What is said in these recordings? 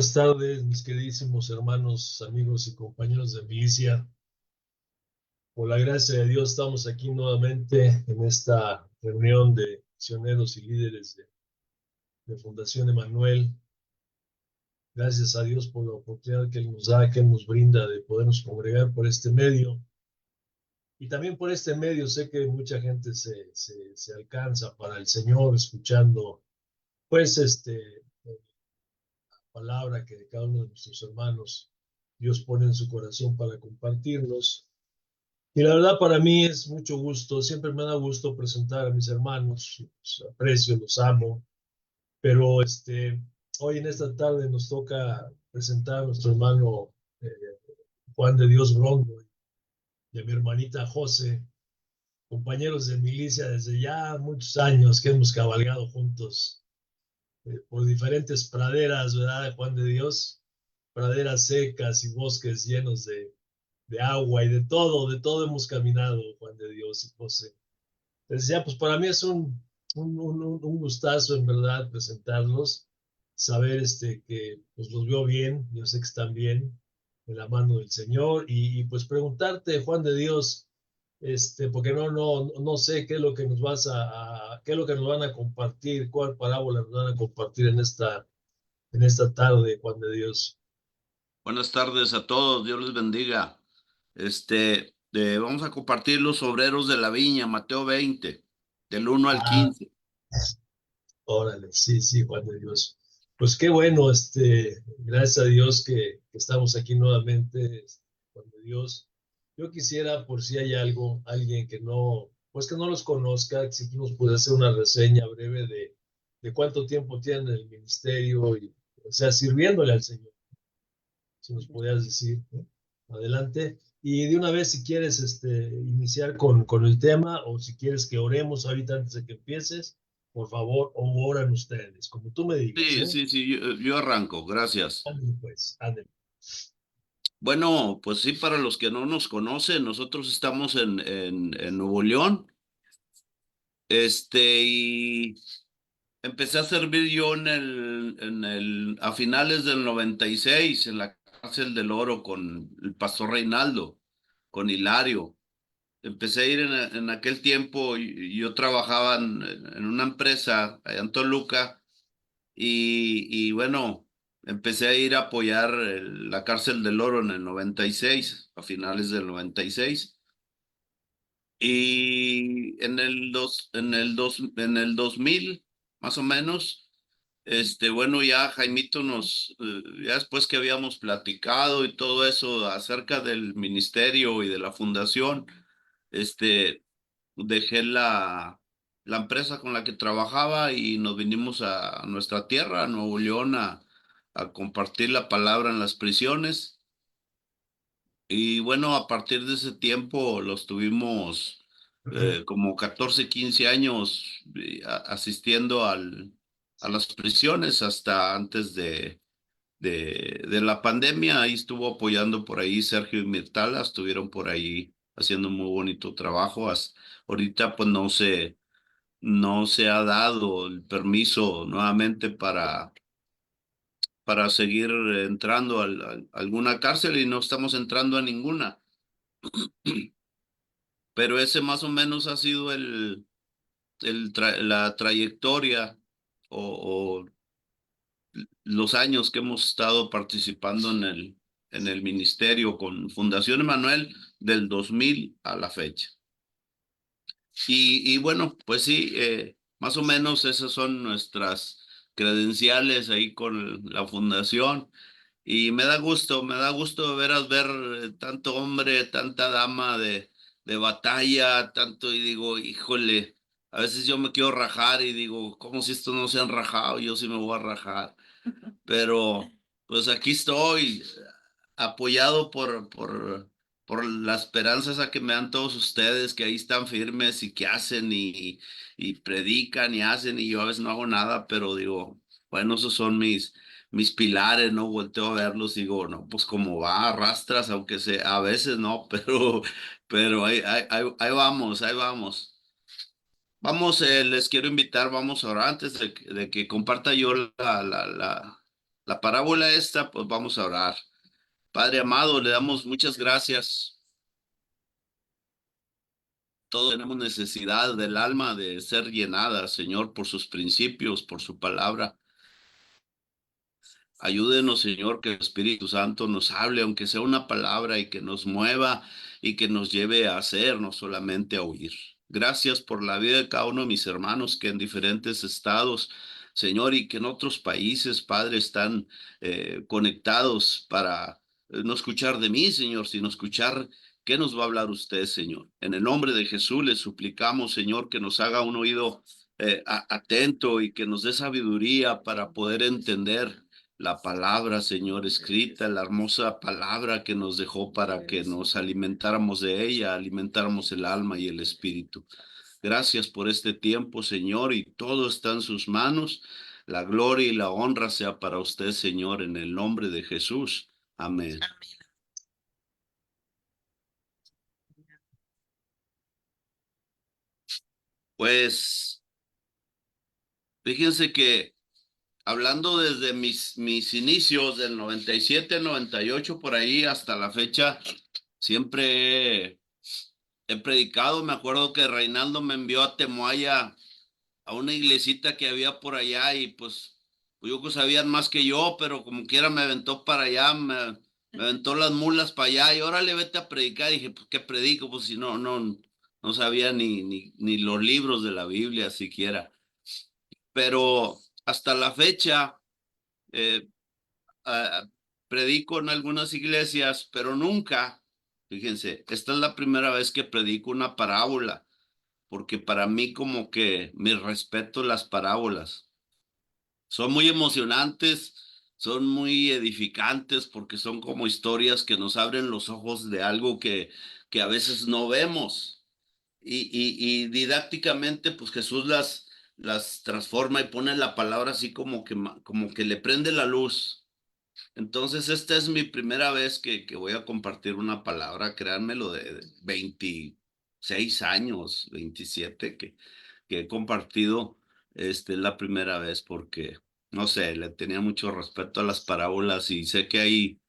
buenas tardes, mis queridísimos hermanos, amigos y compañeros de milicia. Por la gracia de Dios, estamos aquí nuevamente en esta reunión de misioneros y líderes de Fundación Emanuel. Gracias a Dios por la oportunidad que Él nos da, que Él nos brinda de podernos congregar por este medio. Y también por este medio sé que mucha gente se alcanza para el Señor escuchando, pues, palabra que cada uno de nuestros hermanos Dios pone en su corazón para compartirnos. Y la verdad para mí es mucho gusto, siempre me da gusto presentar a mis hermanos, los aprecio, los amo, pero hoy en esta tarde nos toca presentar a nuestro hermano eh, Juan de Dios Bronco y a mi hermanita José, compañeros de milicia desde ya muchos años que hemos cabalgado juntos por diferentes praderas, ¿verdad, Juan de Dios? Praderas secas y bosques llenos de agua y de todo hemos caminado, Juan de Dios y José. Les decía, pues para mí es un gustazo en verdad presentarlos, saber que pues los veo bien, yo sé que están bien en la mano del Señor y pues preguntarte, Juan de Dios, porque no sé qué es lo que nos qué es lo que nos van a compartir, cuál parábola nos van a compartir en esta tarde, Juan de Dios. Buenas tardes a todos, Dios les bendiga. Vamos a compartir los obreros de la viña, Mateo 20, del 1 al Ah, 15. órale, sí, sí, Juan de Dios. Pues qué bueno, gracias a Dios que estamos aquí nuevamente, Juan de Dios. Yo quisiera, por si hay alguien pues que no los conozca, si tú nos puedes hacer una reseña breve de cuánto tiempo tienen en el ministerio y, o sea, sirviéndole al Señor, si nos pudieras decir, ¿no? Adelante. Y de una vez, si quieres, iniciar con el tema o si quieres que oremos ahorita antes de que empieces, por favor, o oran ustedes, como tú me digas, Sí, ¿eh? sí, sí, yo arranco, gracias. Ándale, pues, ándale. Bueno, pues sí, para los que no nos conocen, nosotros estamos en Nuevo León, y empecé a servir yo a finales del 96 en la cárcel del Oro con el pastor Reinaldo, con Hilario. Empecé a ir en aquel tiempo, y yo trabajaba en una empresa allá en Toluca y bueno, empecé a ir a apoyar la cárcel del Oro en el 96, a finales del 96. Y en el 2000, más o menos, bueno, ya Jaimito ya después que habíamos platicado y todo eso acerca del ministerio y de la fundación, este, dejé la empresa con la que trabajaba y nos vinimos a nuestra tierra, a Nuevo León, a compartir la palabra en las prisiones. Y bueno, a partir de ese tiempo los tuvimos como 14 15 años asistiendo a las prisiones hasta antes de la pandemia. Ahí estuvo apoyando por ahí Sergio y Mirtala, estuvieron por ahí haciendo muy bonito trabajo. Ahorita pues no se ha dado el permiso nuevamente para seguir entrando a alguna cárcel y no estamos entrando a ninguna. Pero ese más o menos ha sido la trayectoria o los años que hemos estado participando en el ministerio con Fundación Emanuel del 2000 a la fecha. Y bueno, pues sí, más o menos esas son nuestras credenciales ahí con la fundación. Y me da gusto de veras ver tanto hombre, tanta dama de batalla, tanto, y digo, híjole, a veces yo me quiero rajar y digo, ¿cómo si estos no se han rajado? Yo sí me voy a rajar. Pero pues aquí estoy, apoyado por la esperanza esa que me dan todos ustedes, que ahí están firmes y que hacen y predican y hacen, y yo a veces no hago nada, pero digo, bueno, esos son mis pilares, ¿no? Volteo a verlos, digo, no, pues como va, arrastras, aunque sea, a veces no, pero ahí vamos, ahí vamos. Vamos, les quiero invitar, vamos ahora, antes de que comparta yo La parábola esta, pues vamos a orar. Padre amado, le damos muchas gracias. Todos tenemos necesidad del alma de ser llenada, Señor, por sus principios, por su palabra. Ayúdenos, Señor, que el Espíritu Santo nos hable, aunque sea una palabra, y que nos mueva y que nos lleve a hacer, no solamente a oír. Gracias por la vida de cada uno de mis hermanos que en diferentes estados, Señor, y que en otros países, Padre, están conectados para no escuchar de mí, Señor, sino escuchar qué nos va a hablar usted, Señor. En el nombre de Jesús le suplicamos, Señor, que nos haga un oído atento y que nos dé sabiduría para poder entender la palabra, Señor, escrita, la hermosa palabra que nos dejó para que nos alimentáramos de ella, alimentáramos el alma y el espíritu. Gracias por este tiempo, Señor, y todo está en sus manos. La gloria y la honra sea para usted, Señor, en el nombre de Jesús. Amén. Pues, fíjense que hablando desde mis inicios del 97, 98, por ahí hasta la fecha, siempre he predicado. Me acuerdo que Reinaldo me envió a Temoaya, a una iglesita que había por allá, y pues yo que sabían más que yo, pero como quiera me aventó para allá, me aventó las mulas para allá, y órale, vete a predicar. Y dije, pues, ¿qué predico? Pues si no sabía ni los libros de la Biblia siquiera. Pero hasta la fecha, eh, ah, predico en algunas iglesias, pero nunca, fíjense, esta es la primera vez que predico una parábola, porque para mí como que mi respeto las parábolas. Son muy emocionantes, son muy edificantes, porque son como historias que nos abren los ojos de algo que a veces no vemos. Y didácticamente, pues Jesús las transforma y pone la palabra así como que le prende la luz. Entonces, esta es mi primera vez que voy a compartir una palabra, créanmelo, de 26 años, 27, que he compartido. Es la primera vez porque, no sé, le tenía mucho respeto a las parábolas, y sé que hay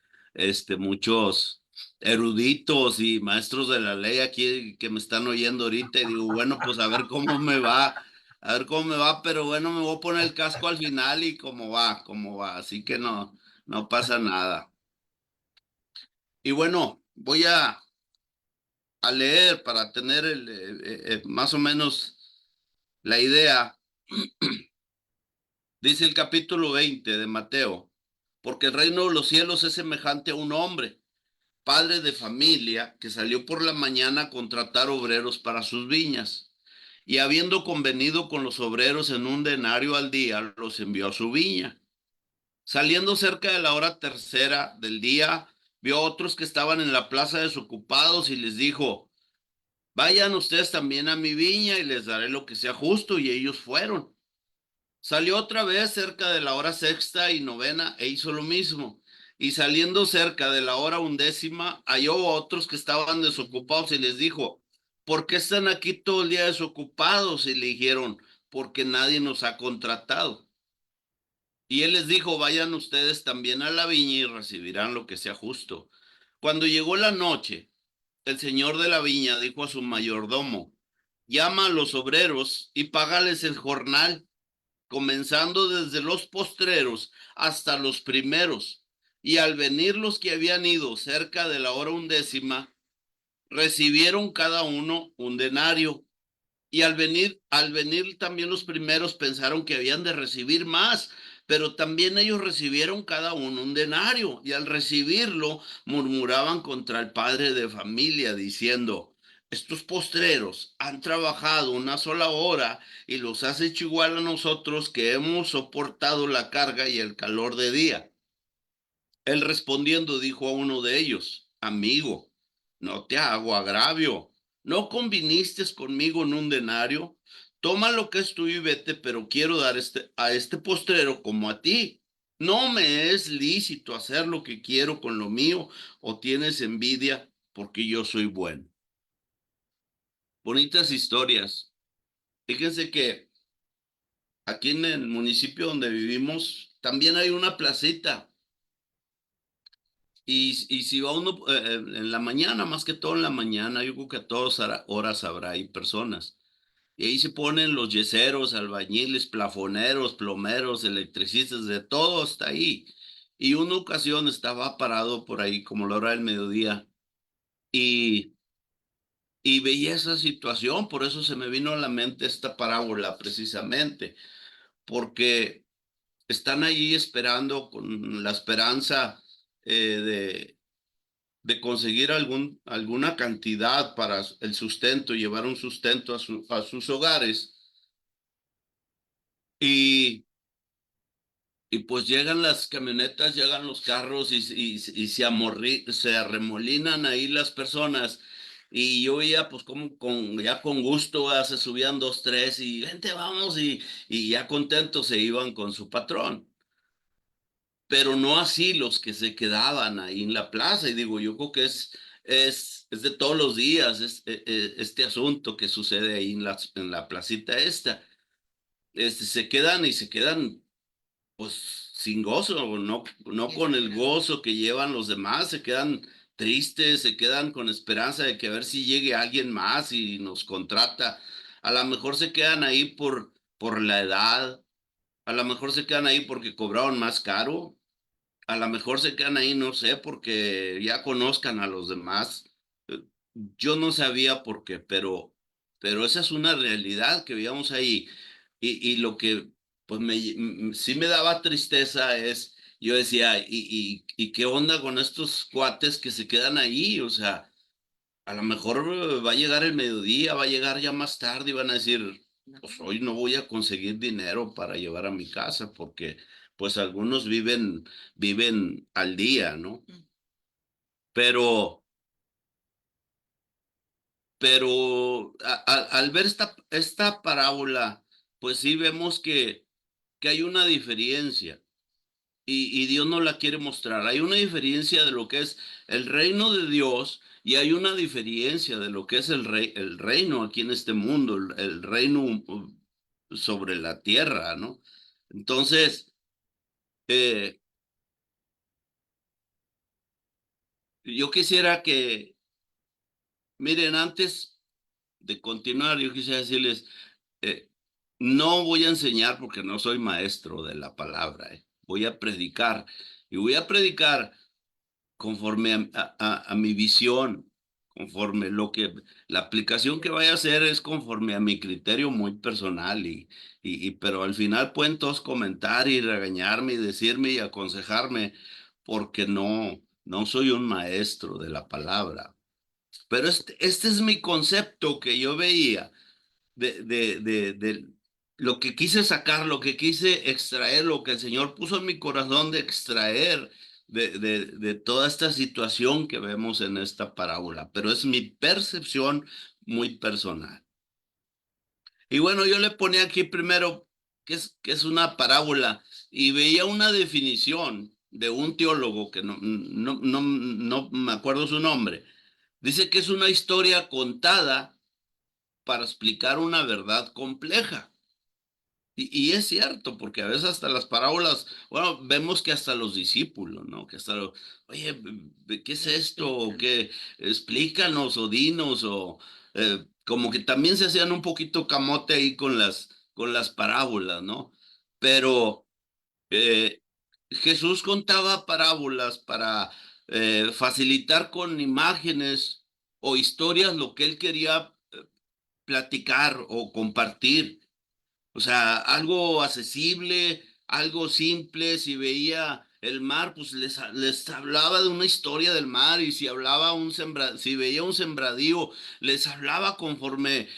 muchos eruditos y maestros de la ley aquí que me están oyendo ahorita, y digo, bueno, pues a ver cómo me va, pero bueno, me voy a poner el casco al final y cómo va, así que no pasa nada. Y bueno, voy a leer para tener más o menos la idea. Dice el capítulo 20 de Mateo, porque el reino de los cielos es semejante a un hombre, padre de familia, que salió por la mañana a contratar obreros para sus viñas. Y habiendo convenido con los obreros en un denario al día, los envió a su viña. Saliendo cerca de la hora tercera del día, vio a otros que estaban en la plaza desocupados, y les dijo, vayan ustedes también a mi viña y les daré lo que sea justo. Y ellos fueron. Salió otra vez cerca de la hora sexta y novena e hizo lo mismo. Y saliendo cerca de la hora undécima, halló a otros que estaban desocupados y les dijo, ¿por qué están aquí todo el día desocupados? Y le dijeron, porque nadie nos ha contratado. Y él les dijo, vayan ustedes también a la viña y recibirán lo que sea justo. Cuando llegó la noche, el señor de la viña dijo a su mayordomo, llama a los obreros y págales el jornal, comenzando desde los postreros hasta los primeros. Y al venir los que habían ido cerca de la hora undécima, recibieron cada uno un denario. Y al venir también los primeros pensaron que habían de recibir más, pero también ellos recibieron cada uno un denario, y al recibirlo murmuraban contra el padre de familia, diciendo, estos postreros han trabajado una sola hora y los has hecho igual a nosotros, que hemos soportado la carga y el calor de día. Él respondiendo dijo a uno de ellos, amigo, no te hago agravio, ¿no conviniste conmigo en un denario? Toma lo que es tuyo y vete, pero quiero dar a este postrero como a ti. ¿No me es lícito hacer lo que quiero con lo mío, o tienes envidia porque yo soy bueno? Bonitas historias. Fíjense que aquí en el municipio donde vivimos también hay una placita. Y si va uno en la mañana, más que todo en la mañana, yo creo que a todas horas habrá ahí personas. Y ahí se ponen los yeseros, albañiles, plafoneros, plomeros, electricistas, de todo está ahí. Y una ocasión estaba parado por ahí como la hora del mediodía y, y veía esa situación, por eso se me vino a la mente esta parábola precisamente, porque están ahí esperando con la esperanza de conseguir alguna cantidad para el sustento, llevar un sustento a sus hogares. Y, y pues llegan las camionetas, llegan los carros y se arremolinan ahí las personas. Y yo veía, pues, como ya con gusto, se subían dos, tres y vente, vamos, y ya contentos se iban con su patrón. Pero no así los que se quedaban ahí en la plaza. Y digo, yo creo que es de todos los días este asunto que sucede ahí en la placita esta. Se quedan y se quedan pues sin gozo, no con el gozo que llevan los demás, se quedan tristes, se quedan con esperanza de que a ver si llegue alguien más y nos contrata. A lo mejor se quedan ahí por la edad, a lo mejor se quedan ahí porque cobraron más caro, a lo mejor se quedan ahí, no sé, porque ya conozcan a los demás. Eh, Yo no sabía por qué, pero esa es una realidad que veíamos ahí. Y lo que pues sí me daba tristeza es, yo decía, ¿y qué onda con estos cuates que se quedan ahí? O sea, a lo mejor va a llegar el mediodía, va a llegar ya más tarde y van a decir, pues hoy no voy a conseguir dinero para llevar a mi casa porque pues algunos viven al día, ¿no? Pero, pero al ver esta parábola, pues sí vemos que hay una diferencia. Y Dios no la quiere mostrar. Hay una diferencia de lo que es el reino de Dios y hay una diferencia de lo que es el reino aquí en este mundo, el reino sobre la tierra, ¿no? Entonces, eh, yo quisiera que, miren, antes de continuar, yo quisiera decirles, eh, no voy a enseñar porque no soy maestro de la palabra, voy a predicar y voy a predicar conforme a mi visión, conforme la aplicación que vaya a hacer es conforme a mi criterio muy personal pero al final pueden todos comentar y regañarme y decirme y aconsejarme porque no soy un maestro de la palabra. Pero este es mi concepto que yo veía de lo que quise sacar, lo que quise extraer, lo que el Señor puso en mi corazón de extraer de toda esta situación que vemos en esta parábola, pero es mi percepción muy personal. Y bueno, yo le ponía aquí primero que es una parábola y veía una definición de un teólogo que no me acuerdo su nombre. Dice que es una historia contada para explicar una verdad compleja. Y es cierto, porque a veces hasta las parábolas, bueno, vemos que hasta los discípulos, ¿no? Que hasta, oye, ¿qué es esto? ¿O qué? Explícanos o dinos, o como que también se hacían un poquito camote ahí con las parábolas, ¿no? Pero eh, Jesús contaba parábolas para facilitar con imágenes o historias lo que él quería platicar o compartir. O sea, algo accesible, algo simple. Si veía el mar, pues les hablaba de una historia del mar. Y si si veía un sembradío, les hablaba conforme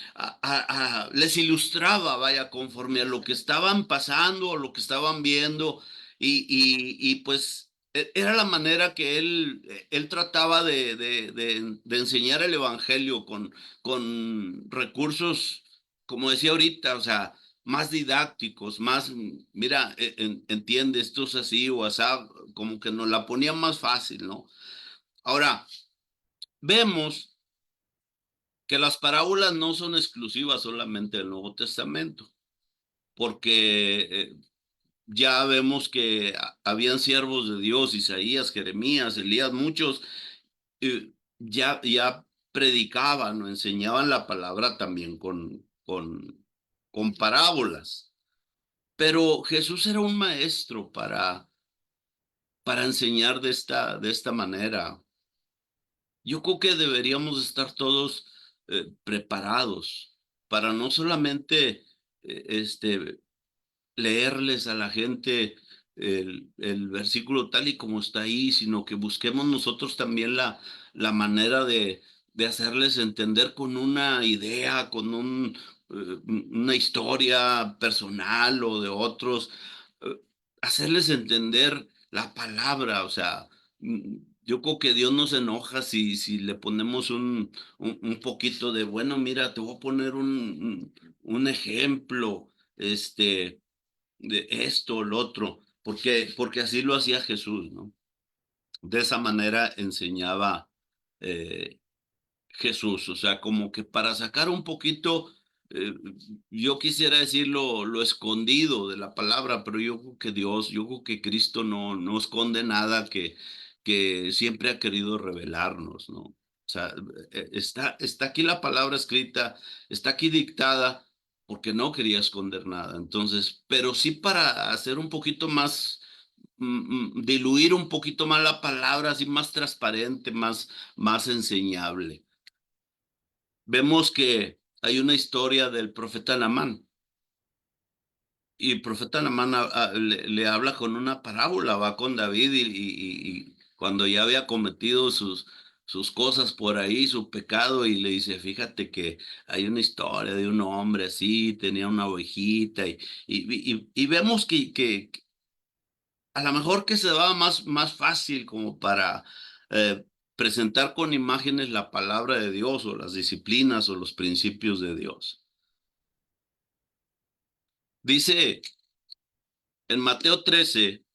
les ilustraba, vaya, conforme a lo que estaban pasando o lo que estaban viendo. Y pues era la manera que él trataba de enseñar el evangelio con recursos, como decía ahorita, o sea, más didácticos, más, mira, entiende, esto es así o asá, como que nos la ponía más fácil, ¿no? Ahora, vemos que las parábolas no son exclusivas solamente del Nuevo Testamento, porque ya vemos que habían siervos de Dios, Isaías, Jeremías, Elías, muchos, ya predicaban o enseñaban la palabra también con parábolas. Pero Jesús era un maestro para enseñar de esta manera. Yo creo que deberíamos estar todos preparados para no solamente leerles a la gente el versículo tal y como está ahí, sino que busquemos nosotros también la manera de hacerles entender con una idea, con una historia personal o de otros, eh, hacerles entender la palabra. O sea, yo creo que Dios no se enoja si le ponemos un poquito de, bueno, mira, te voy a poner un ejemplo, de esto o lo otro, porque así lo hacía Jesús, ¿no? De esa manera enseñaba eh, Jesús, o sea, como que para sacar un poquito, eh, yo quisiera decir lo escondido de la palabra, pero yo creo que Dios, yo creo que Cristo no esconde nada que siempre ha querido revelarnos, ¿no? O sea, está aquí la palabra escrita, está aquí dictada, porque no quería esconder nada. Entonces, pero sí para hacer un poquito más, diluir un poquito más la palabra, así más transparente, más enseñable. Vemos que hay una historia del profeta Naamán, y el profeta Naamán le habla con una parábola, va con David y cuando ya había cometido sus cosas por ahí, su pecado, y le dice, fíjate que hay una historia de un hombre así, tenía una ovejita, y vemos que a lo mejor que se daba más fácil como para eh, presentar con imágenes la palabra de Dios o las disciplinas o los principios de Dios. Dice en Mateo 13,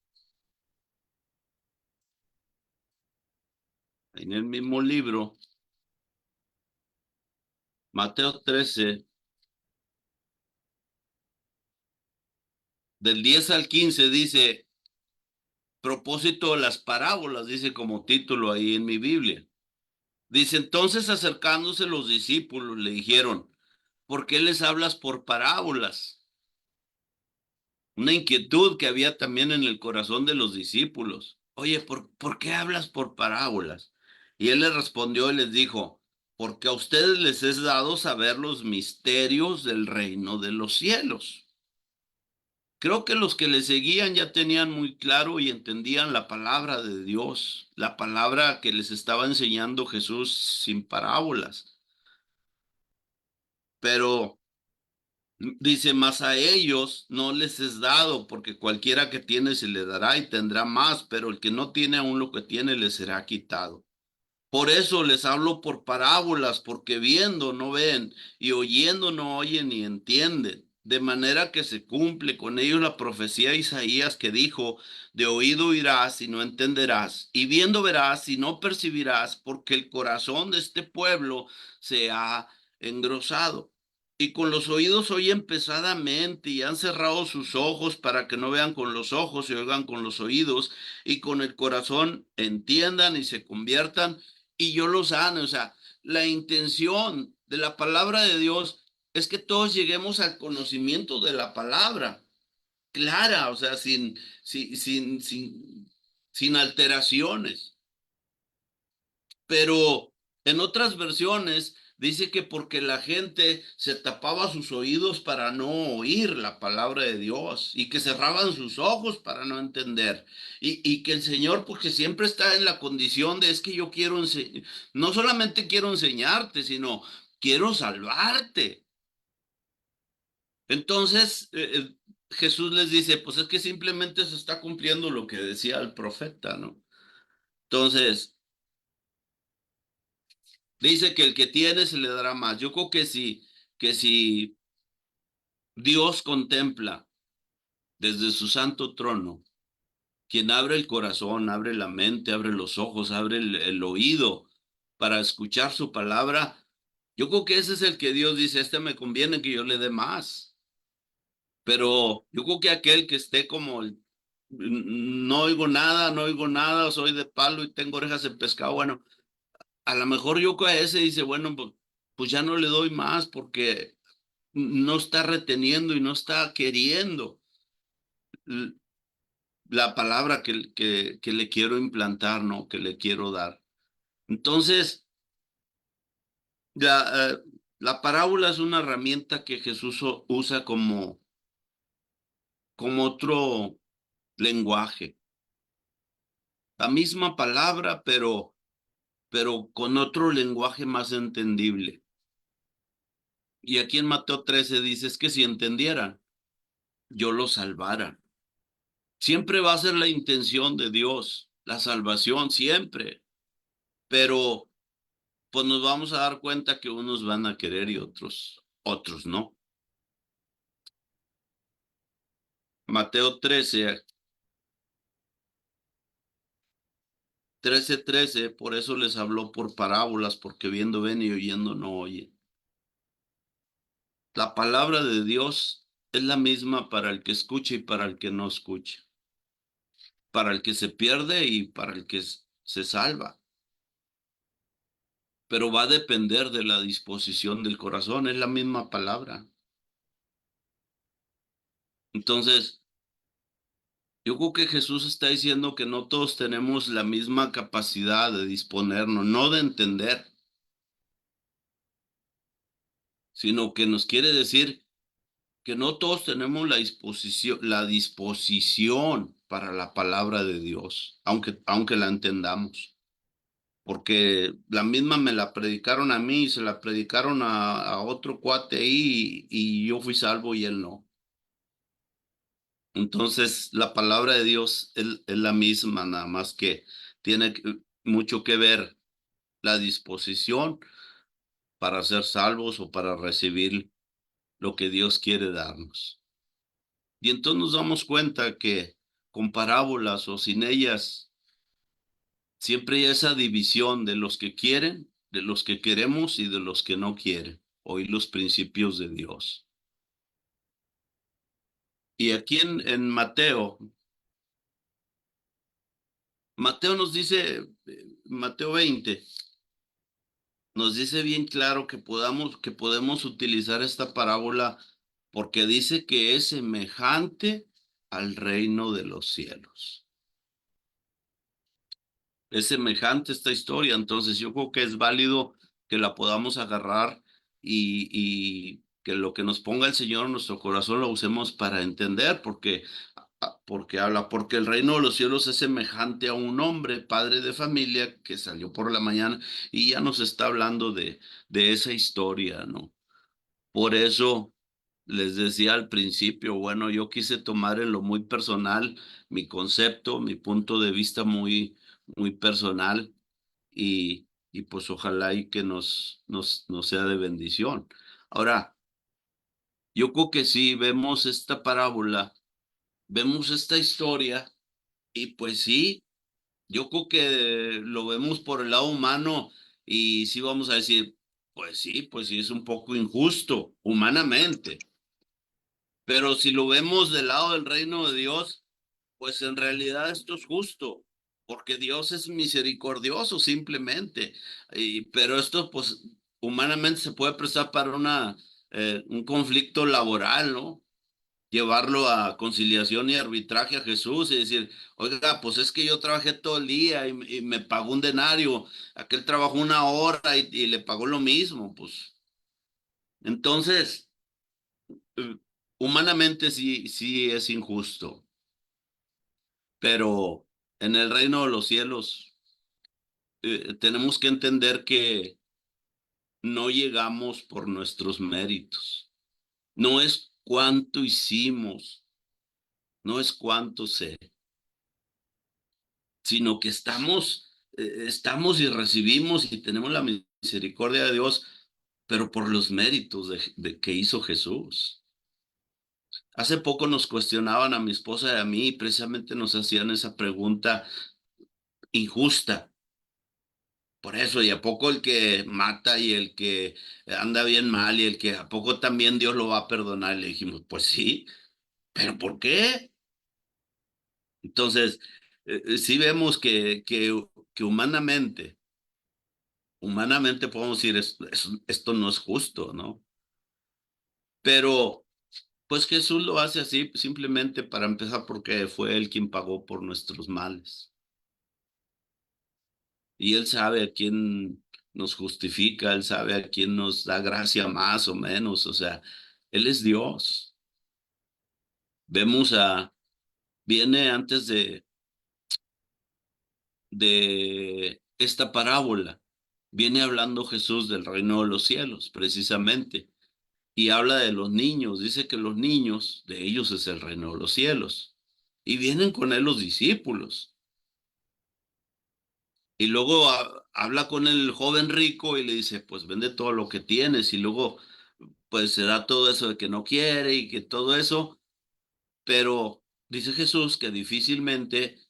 en el mismo libro, Mateo 13, del 10 al 15, dice, propósito de las parábolas, dice como título ahí en mi Biblia. Dice, entonces acercándose los discípulos le dijeron, ¿por qué les hablas por parábolas? Una inquietud que había también en el corazón de los discípulos. Oye, ¿por qué hablas por parábolas? Y él les respondió y les dijo, porque a ustedes les es dado saber los misterios del reino de los cielos. Creo que los que le seguían ya tenían muy claro y entendían la palabra de Dios, la palabra que les estaba enseñando Jesús sin parábolas. Pero dice, más a ellos no les es dado, porque cualquiera que tiene se le dará y tendrá más, pero el que no tiene aún lo que tiene le será quitado. Por eso les hablo por parábolas, porque viendo no ven y oyendo no oyen ni entienden. De manera que se cumple con ellos la profecía de Isaías que dijo, de oído oirás y no entenderás, y viendo verás y no percibirás, porque el corazón de este pueblo se ha engrosado. Y con los oídos oyen pesadamente y han cerrado sus ojos para que no vean con los ojos y oigan con los oídos y con el corazón entiendan y se conviertan y yo lo sane. O sea, la intención de la palabra de Dios es que todos lleguemos al conocimiento de la palabra clara, o sea, sin alteraciones. Pero en otras versiones dice que porque la gente se tapaba sus oídos para no oír la palabra de Dios y que cerraban sus ojos para no entender. Y que el Señor, porque siempre está en la condición de es que yo quiero no solamente quiero enseñarte, sino quiero salvarte. Entonces, Jesús les dice, pues es que simplemente se está cumpliendo lo que decía el profeta, ¿no? Entonces, dice que el que tiene se le dará más. Yo creo que si Dios contempla desde su santo trono, quien abre el corazón, abre la mente, abre los ojos, abre el oído para escuchar su palabra, yo creo que ese es el que Dios dice, este me conviene que yo le dé más. Pero yo creo que aquel que esté como, no oigo nada, no oigo nada, soy de palo y tengo orejas de pescado, bueno, a lo mejor yo creo a ese dice, bueno, pues ya no le doy más porque no está reteniendo y no está queriendo l- la palabra que le quiero implantar, ¿no? Que le quiero dar. Entonces, la parábola es una herramienta que Jesús usa como otro lenguaje. La misma palabra, pero con otro lenguaje más entendible. Y aquí en Mateo 13 dice es que si entendieran, yo los salvara. Siempre va a ser la intención de Dios, la salvación, siempre. Pero pues nos vamos a dar cuenta que unos van a querer y otros no. Mateo 13, por eso les habló por parábolas, porque viendo ven y oyendo no oyen. La palabra de Dios es la misma para el que escucha y para el que no escucha, para el que se pierde y para el que se salva. Pero va a depender de la disposición del corazón, es la misma palabra. Entonces, yo creo que Jesús está diciendo que no todos tenemos la misma capacidad de disponernos, no de entender, sino que nos quiere decir que no todos tenemos la disposición para la palabra de Dios, aunque la entendamos. Porque la misma me la predicaron a mí, se la predicaron a otro cuate ahí y yo fui salvo y él no. Entonces, la palabra de Dios es la misma, nada más que tiene mucho que ver la disposición para ser salvos o para recibir lo que Dios quiere darnos. Y entonces nos damos cuenta que con parábolas o sin ellas, siempre hay esa división de los que quieren, de los que queremos y de los que no quieren oír los principios de Dios. Y aquí en Mateo nos dice, Mateo 20, nos dice bien claro que podemos utilizar esta parábola porque dice que es semejante al reino de los cielos. Es semejante esta historia, entonces yo creo que es válido que la podamos agarrar y que lo que nos ponga el Señor en nuestro corazón lo usemos para entender, porque el reino de los cielos es semejante a un hombre, padre de familia, que salió por la mañana y ya nos está hablando de esa historia, ¿no? Por eso les decía al principio, bueno, yo quise tomar en lo muy personal mi concepto, mi punto de vista muy personal y pues ojalá y que nos sea de bendición. Ahora, yo creo que sí, vemos esta parábola, vemos esta historia y pues sí, yo creo que lo vemos por el lado humano y sí vamos a decir, pues sí, es un poco injusto humanamente. Pero si lo vemos del lado del reino de Dios, pues en realidad esto es justo, porque Dios es misericordioso simplemente. Pero esto, pues, humanamente se puede prestar para un conflicto laboral, ¿no? Llevarlo a conciliación y arbitraje a Jesús y decir, oiga, pues es que yo trabajé todo el día y me pagó un denario, aquel trabajó una hora y le pagó lo mismo, pues. Entonces, eh, humanamente sí es injusto, pero en el reino de los cielos tenemos que entender que no llegamos por nuestros méritos. No es cuánto hicimos, no es cuánto sé, sino que estamos y recibimos y tenemos la misericordia de Dios, pero por los méritos de que hizo Jesús. Hace poco nos cuestionaban a mi esposa y a mí, y precisamente nos hacían esa pregunta injusta. Por eso, ¿y a poco el que mata y el que anda bien mal y el que a poco también Dios lo va a perdonar? Le dijimos, pues sí, ¿Pero por qué? Entonces, sí vemos que humanamente podemos decir, esto no es justo, ¿no? Pero, pues Jesús lo hace así simplemente para empezar porque fue Él quien pagó por nuestros males. Y Él sabe a quién nos justifica, Él sabe a quién nos da gracia más o menos, o sea, Él es Dios. Vemos viene antes de esta parábola, viene hablando Jesús del reino de los cielos, precisamente, y habla de los niños, dice que los niños, de ellos es el reino de los cielos, y vienen con él los discípulos, y luego habla con el joven rico y le dice, pues vende todo lo que tienes, y luego pues se da todo eso de que no quiere y que todo eso, pero dice Jesús que difícilmente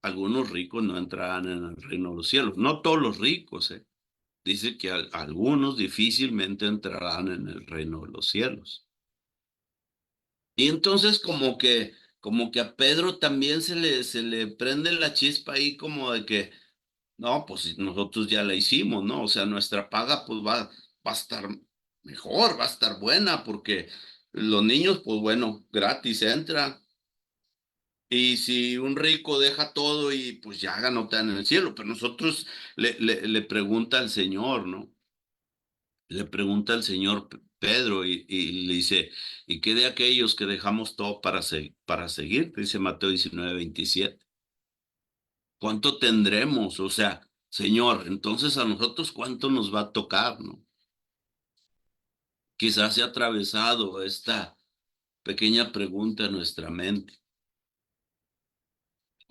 algunos ricos no entrarán en el reino de los cielos, no todos los ricos, dice que algunos difícilmente entrarán en el reino de los cielos. Y entonces como que a Pedro también se le prende la chispa ahí como de que, no, pues si nosotros ya la hicimos, ¿no? O sea, nuestra paga pues va a estar mejor, va a estar buena, porque los niños, pues bueno, gratis entra. Y si un rico deja todo y pues ya ganó en el cielo, pero nosotros le pregunta al Señor, ¿no? Le pregunta al Señor Pedro y le dice, ¿y qué de aquellos que dejamos todo para seguir? Dice Mateo 19:27. ¿Cuánto tendremos? O sea, Señor, entonces a nosotros cuánto nos va a tocar, ¿no? Quizás se ha atravesado esta pequeña pregunta en nuestra mente.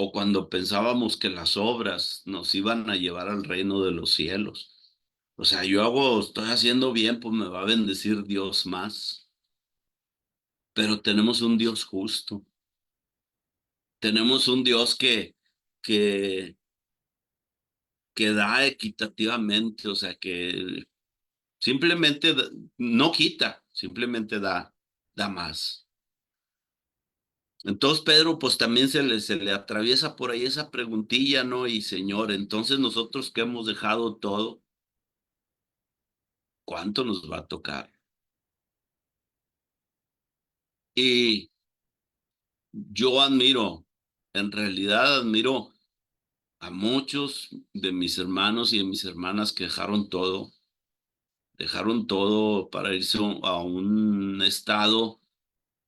O cuando pensábamos que las obras nos iban a llevar al reino de los cielos. O sea, estoy haciendo bien, pues me va a bendecir Dios más. Pero tenemos un Dios justo. Tenemos un Dios que, que da equitativamente, o sea, que simplemente no quita, simplemente da más. Entonces Pedro, pues también se le atraviesa por ahí esa preguntilla, ¿no? Y Señor, entonces nosotros que hemos dejado todo, ¿cuánto nos va a tocar? Y yo en realidad admiro a muchos de mis hermanos y de mis hermanas que dejaron todo para irse a un estado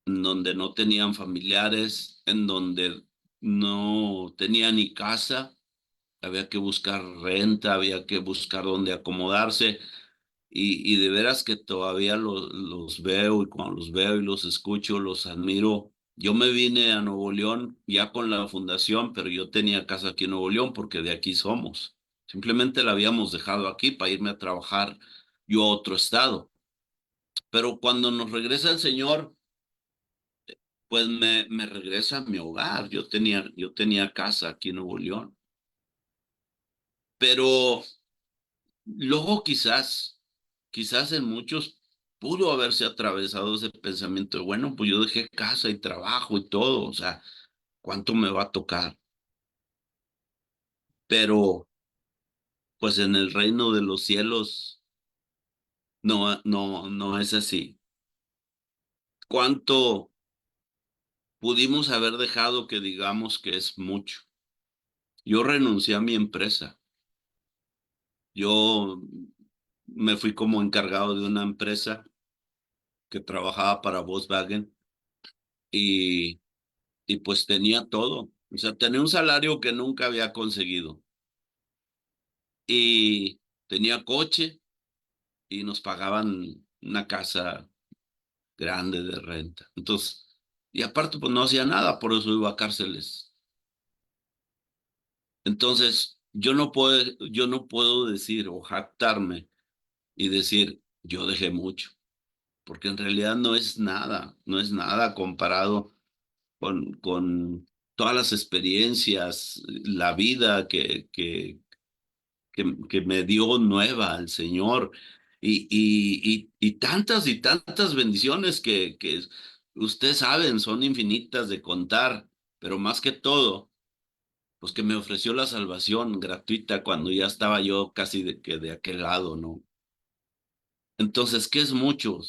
en donde no tenían familiares, en donde no tenían ni casa, había que buscar renta, había que buscar dónde acomodarse, y de veras que todavía los veo, y cuando los veo y los escucho, los admiro. Yo me vine a Nuevo León ya con la fundación, pero yo tenía casa aquí en Nuevo León porque de aquí somos. Simplemente la habíamos dejado aquí para irme a trabajar yo a otro estado. Pero cuando nos regresa el Señor, pues me regresa a mi hogar. Yo tenía casa aquí en Nuevo León. Pero luego quizás en muchos pudo haberse atravesado ese pensamiento de, bueno, pues yo dejé casa y trabajo y todo, o sea, ¿cuánto me va a tocar? Pero pues en el reino de los cielos no, no, no es así. ¿Cuánto pudimos haber dejado que digamos que es mucho? Yo renuncié a mi empresa. Yo me fui como encargado de una empresa que trabajaba para Volkswagen y, y pues tenía todo. O sea, tenía un salario que nunca había conseguido y tenía coche y nos pagaban una casa grande de renta. Entonces, y aparte pues no hacía nada, por eso iba a cárceles. Entonces, yo no puedo decir o jactarme y decir, yo dejé mucho, porque en realidad no es nada, no es nada comparado con todas las experiencias, la vida que me dio nueva al Señor y tantas bendiciones que ustedes saben, son infinitas de contar, pero más que todo, pues que me ofreció la salvación gratuita cuando ya estaba yo casi de que de aquel lado, ¿no? Entonces, ¿qué es mucho?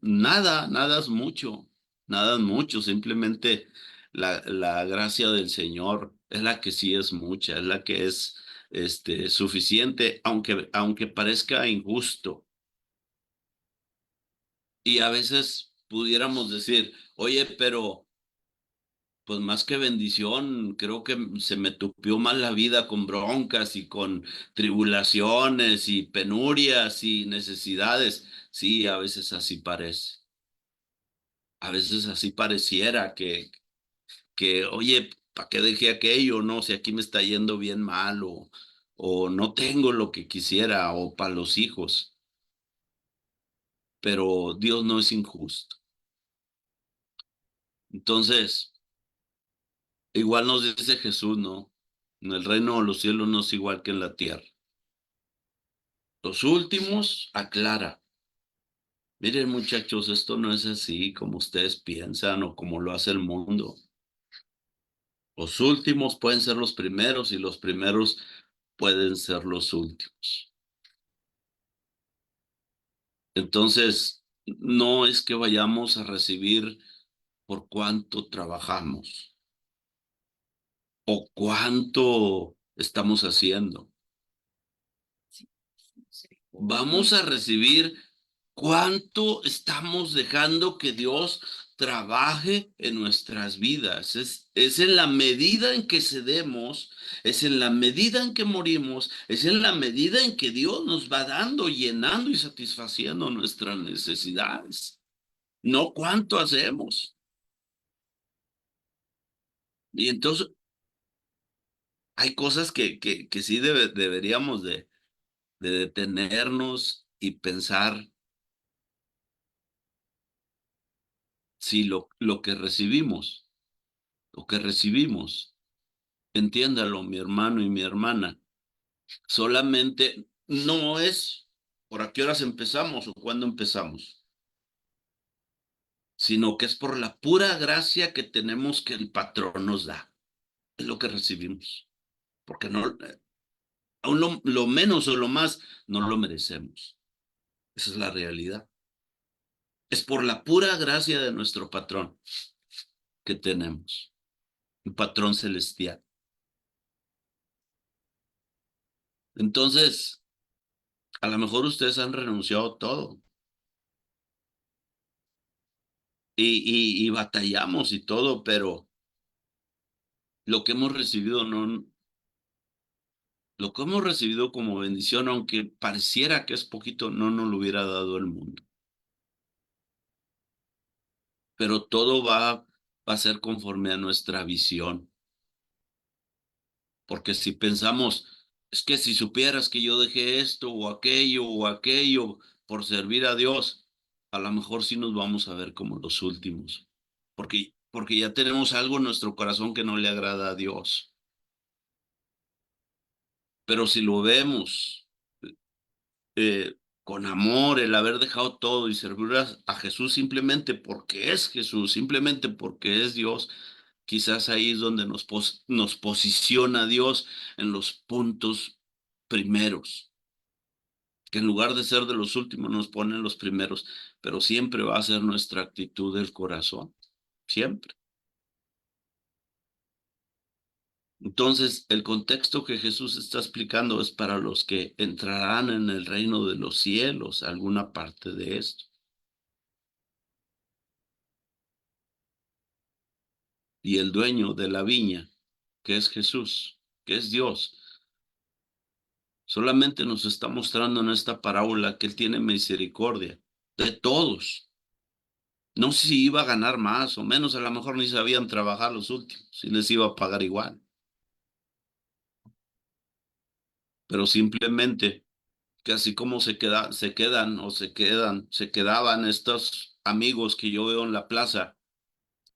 Nada, nada es mucho, nada es mucho, simplemente la gracia del Señor es la que sí es mucha, es la que es suficiente, aunque parezca injusto. Y a veces pudiéramos decir, oye, pero pues más que bendición, creo que se me tupió más la vida con broncas y con tribulaciones y penurias y necesidades. Sí, a veces así parece. A veces así pareciera que oye, ¿para qué dejé aquello? No, si aquí me está yendo bien mal o no tengo lo que quisiera o para los hijos, pero Dios no es injusto. Entonces, igual nos dice Jesús, ¿no? En el reino de los cielos no es igual que en la tierra. Los últimos aclara. Miren, muchachos, esto no es así como ustedes piensan o como lo hace el mundo. Los últimos pueden ser los primeros y los primeros pueden ser los últimos. Entonces, no es que vayamos a recibir por cuánto trabajamos o cuánto estamos haciendo. Vamos a recibir cuánto estamos dejando que Dios trabaje en nuestras vidas. Es en la medida en que cedemos, es en la medida en que morimos, es en la medida en que Dios nos va dando, llenando y satisfaciendo nuestras necesidades. No cuánto hacemos. Y entonces hay cosas que sí deberíamos de detenernos y pensar si lo que recibimos, entiéndalo, mi hermano y mi hermana, solamente no es por a qué horas empezamos o cuándo empezamos, sino que es por la pura gracia que tenemos que el patrón nos da. Es lo que recibimos, porque no, aún lo menos o lo más no lo merecemos. Esa es la realidad. Es por la pura gracia de nuestro patrón que tenemos, un patrón celestial. Entonces, a lo mejor ustedes han renunciado a todo y batallamos y todo, pero lo que hemos recibido no, lo que hemos recibido como bendición, aunque pareciera que es poquito, no nos lo hubiera dado el mundo. Pero todo va a ser conforme a nuestra visión. Porque si pensamos, es que si supieras que yo dejé esto o aquello por servir a Dios, a lo mejor sí nos vamos a ver como los últimos. Porque ya tenemos algo en nuestro corazón que no le agrada a Dios. Pero si lo vemos con amor, el haber dejado todo y servir a Jesús simplemente porque es Jesús, simplemente porque es Dios, quizás ahí es donde nos posiciona Dios en los puntos primeros, que en lugar de ser de los últimos nos pone en los primeros, pero siempre va a ser nuestra actitud del corazón, siempre. Entonces, el contexto que Jesús está explicando es para los que entrarán en el reino de los cielos, alguna parte de esto. Y el dueño de la viña, que es Jesús, que es Dios, solamente nos está mostrando en esta parábola que Él tiene misericordia de todos. No sé si iba a ganar más o menos, a lo mejor ni sabían trabajar los últimos, si les iba a pagar igual, pero simplemente que así como se quedaban estos amigos que yo veo en la plaza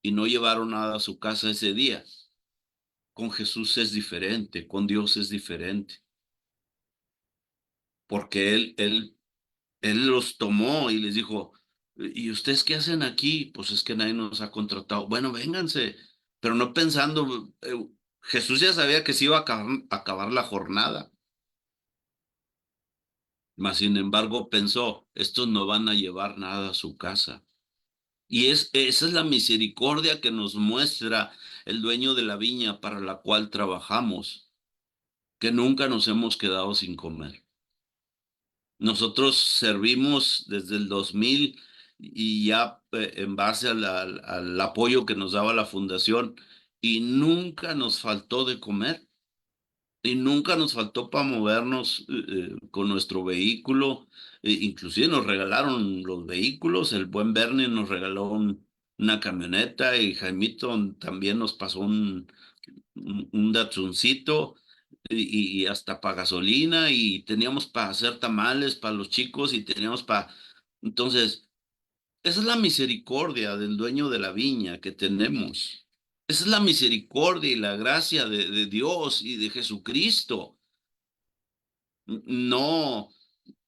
y no llevaron nada a su casa ese día. Con Jesús es diferente, con Dios es diferente, porque Él los tomó y les dijo, ¿Y ustedes qué hacen aquí? Pues es que nadie nos ha contratado. Bueno, vénganse, pero no pensando, Jesús ya sabía que se iba a acabar la jornada, mas sin embargo pensó, estos no van a llevar nada a su casa. Y esa es la misericordia que nos muestra el dueño de la viña para la cual trabajamos, que nunca nos hemos quedado sin comer. Nosotros servimos desde el 2000 y ya en base al apoyo que nos daba la fundación y nunca nos faltó de comer y nunca nos faltó para movernos con nuestro vehículo. Inclusive nos regalaron los vehículos, el buen Bernie nos regaló una camioneta y Jaimito también nos pasó un Datsuncito y hasta para gasolina y teníamos para hacer tamales para los chicos y teníamos para... Entonces, esa es la misericordia del dueño de la viña que tenemos. Esa es la misericordia y la gracia de Dios y de Jesucristo. No,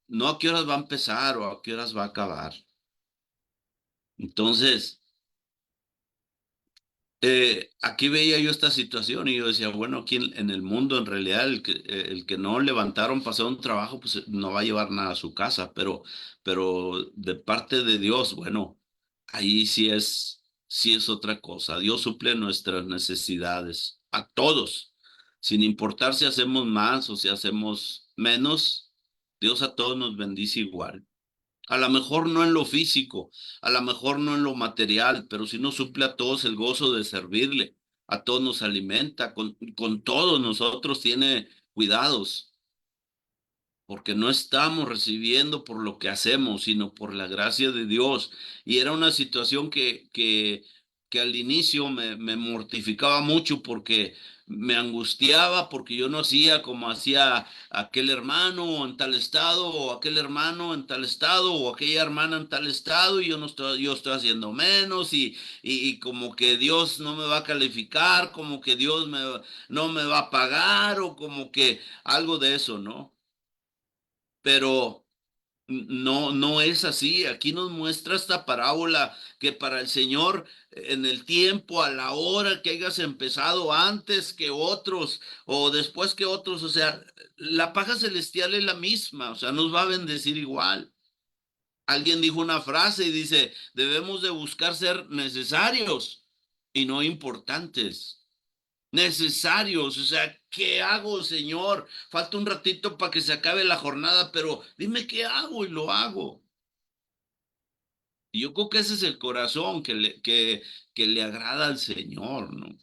no a qué horas va a empezar o a qué horas va a acabar. Entonces, aquí veía yo esta situación y yo decía, bueno, aquí en el mundo en realidad el que no levantaron para hacer un trabajo, pues no va a llevar nada a su casa, pero de parte de Dios, bueno, ahí sí es otra cosa. Dios suple nuestras necesidades a todos, sin importar si hacemos más o si hacemos menos, Dios a todos nos bendice igual. A lo mejor no en lo físico, a lo mejor no en lo material, pero si nos suple a todos el gozo de servirle, a todos nos alimenta, con todos nosotros tiene cuidados, porque no estamos recibiendo por lo que hacemos, sino por la gracia de Dios. Y era una situación que al inicio me mortificaba mucho porque me angustiaba, porque yo no hacía como hacía aquel hermano en tal estado, o aquel hermano en tal estado, o aquella hermana en tal estado, y yo estoy haciendo menos, y como que Dios no me va a calificar, como que no me va a pagar, o como que algo de eso, ¿no? Pero no, no es así. Aquí nos muestra esta parábola que para el Señor en el tiempo, a la hora que hayas empezado antes que otros o después que otros, o sea, la paga celestial es la misma, o sea, nos va a bendecir igual. Alguien dijo una frase y dice, debemos de buscar ser necesarios y no importantes. Necesarios, o sea, ¿qué hago, Señor? Falta un ratito para que se acabe la jornada, pero dime qué hago y lo hago. Y yo creo que ese es el corazón que le agrada al Señor, ¿no?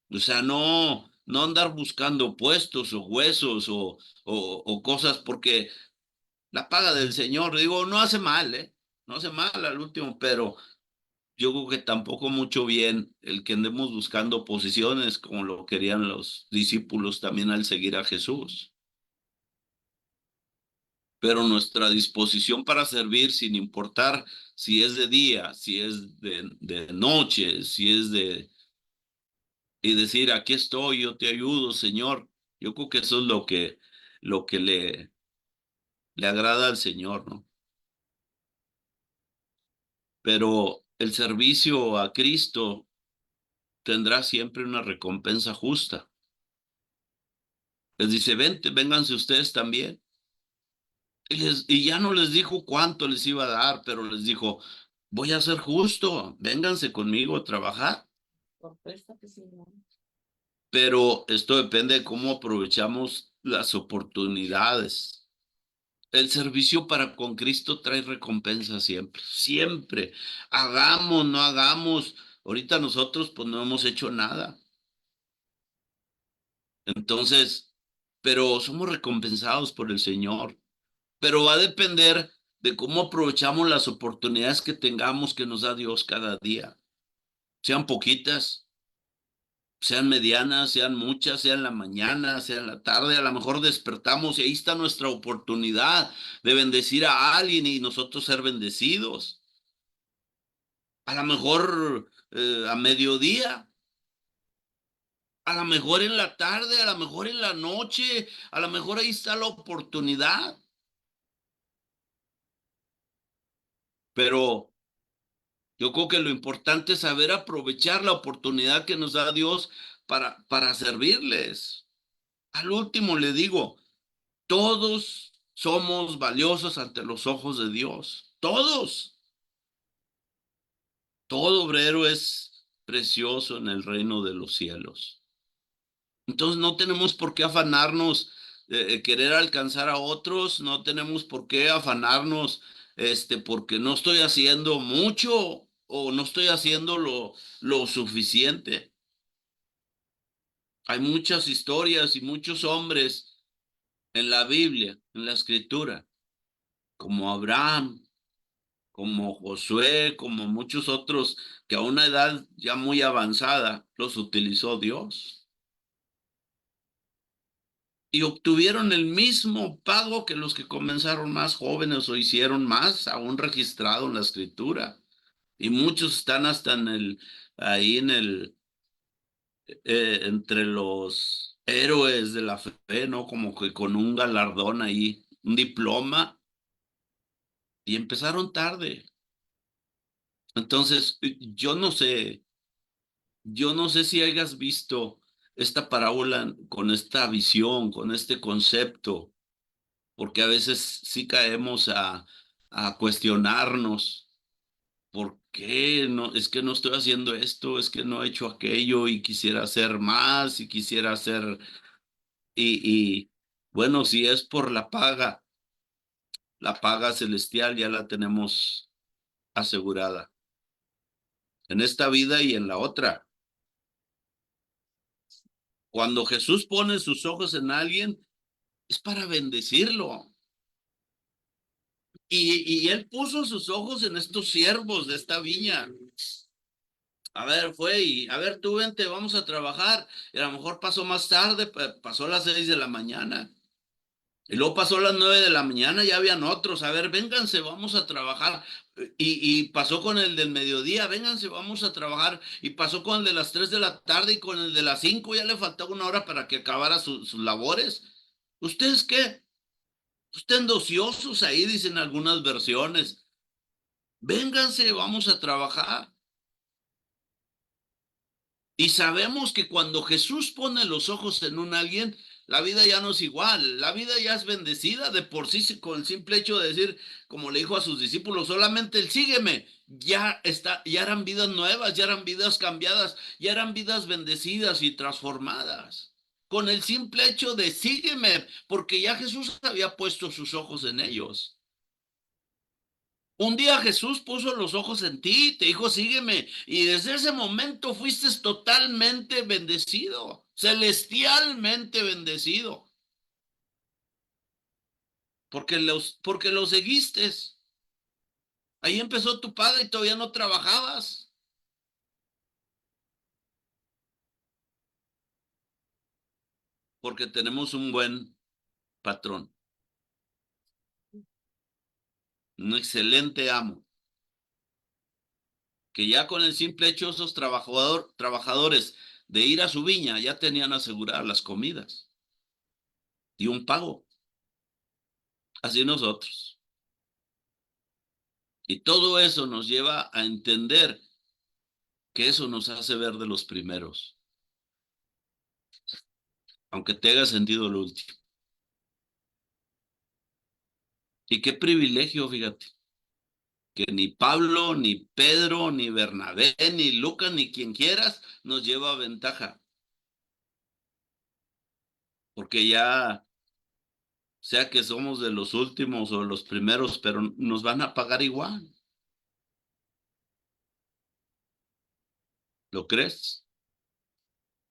O sea, no andar buscando puestos o huesos o cosas, porque la paga del Señor, digo, no hace mal, ¿eh? No hace mal al último, pero yo creo que tampoco mucho bien el que andemos buscando posiciones como lo querían los discípulos también al seguir a Jesús. Pero nuestra disposición para servir, sin importar si es de día, si es de noche, si es y decir, aquí estoy, yo te ayudo, Señor. Yo creo que eso es lo que le agrada al Señor, ¿no? Pero el servicio a Cristo tendrá siempre una recompensa justa. Les dice, vente, vénganse ustedes también. Y ya no les dijo cuánto les iba a dar, pero les dijo, voy a ser justo, vénganse conmigo a trabajar. Pero esto depende de cómo aprovechamos las oportunidades. El servicio para con Cristo trae recompensa siempre, siempre. Hagamos, no hagamos. Ahorita nosotros pues no hemos hecho nada. Entonces, pero somos recompensados por el Señor. Pero va a depender de cómo aprovechamos las oportunidades que tengamos que nos da Dios cada día. Sean poquitas, sean medianas, sean muchas, sea en la mañana, sea en la tarde, a lo mejor despertamos y ahí está nuestra oportunidad de bendecir a alguien y nosotros ser bendecidos. A lo mejor a mediodía, a lo mejor en la tarde, a lo mejor en la noche, a lo mejor ahí está la oportunidad. Pero Yo creo que lo importante es saber aprovechar la oportunidad que nos da Dios para servirles. Al último le digo, todos somos valiosos ante los ojos de Dios. Todos. Todo obrero es precioso en el reino de los cielos. Entonces no tenemos por qué afanarnos, querer alcanzar a otros, no tenemos por qué afanarnos, porque no estoy haciendo mucho o no estoy haciendo lo suficiente. Hay muchas historias y muchos hombres en la Biblia, en la Escritura, como Abraham, como Josué, como muchos otros que a una edad ya muy avanzada los utilizó Dios. Y obtuvieron el mismo pago que los que comenzaron más jóvenes o hicieron más, aún registrado en la escritura. Y muchos están hasta ahí entre los héroes de la fe, ¿no? Como que con un galardón ahí, un diploma, y empezaron tarde. Entonces, yo no sé si hayas visto esta parábola con esta visión, con este concepto, porque a veces sí caemos a cuestionarnos, ¿por qué no? Es que no estoy haciendo esto, es que no he hecho aquello y quisiera hacer más y quisiera hacer, y bueno, si es por la paga celestial ya la tenemos asegurada en esta vida y en la otra. Cuando Jesús pone sus ojos en alguien, es para bendecirlo. Y él puso sus ojos en estos siervos de esta viña. A ver, a ver, tú vente, vamos a trabajar. Y a lo mejor pasó más tarde, pasó a las 6 de la mañana. Y luego pasó a las 9 de la mañana, ya habían otros. A ver, vénganse, vamos a trabajar. Y pasó con el del mediodía, vénganse, vamos a trabajar. Y pasó con el de las 3 de la tarde y con el de las 5, ya le faltaba una hora para que acabara sus labores. ¿Ustedes qué? Estén ociosos ahí, dicen algunas versiones. Vénganse, vamos a trabajar. Y sabemos que cuando Jesús pone los ojos en un alguien, la vida ya no es igual, la vida ya es bendecida de por sí con el simple hecho de decir, como le dijo a sus discípulos, solamente el sígueme, ya eran vidas nuevas, ya eran vidas cambiadas, ya eran vidas bendecidas y transformadas. Con el simple hecho de sígueme, porque ya Jesús había puesto sus ojos en ellos. Un día Jesús puso los ojos en ti, te dijo, sígueme. Y desde ese momento fuiste totalmente bendecido, celestialmente bendecido, porque lo seguiste. Ahí empezó tu padre y todavía no trabajabas, porque tenemos un buen patrón, un excelente amo, que ya con el simple hecho esos trabajadores de ir a su viña ya tenían aseguradas las comidas y un pago. Así nosotros. Y todo eso nos lleva a entender que eso nos hace ver de los primeros, aunque te haga sentido lo último. Y qué privilegio, fíjate, que ni Pablo, ni Pedro, ni Bernabé, ni Lucas, ni quien quieras, nos lleva ventaja, porque ya sea que somos de los últimos o los primeros, pero nos van a pagar igual. ¿Lo crees?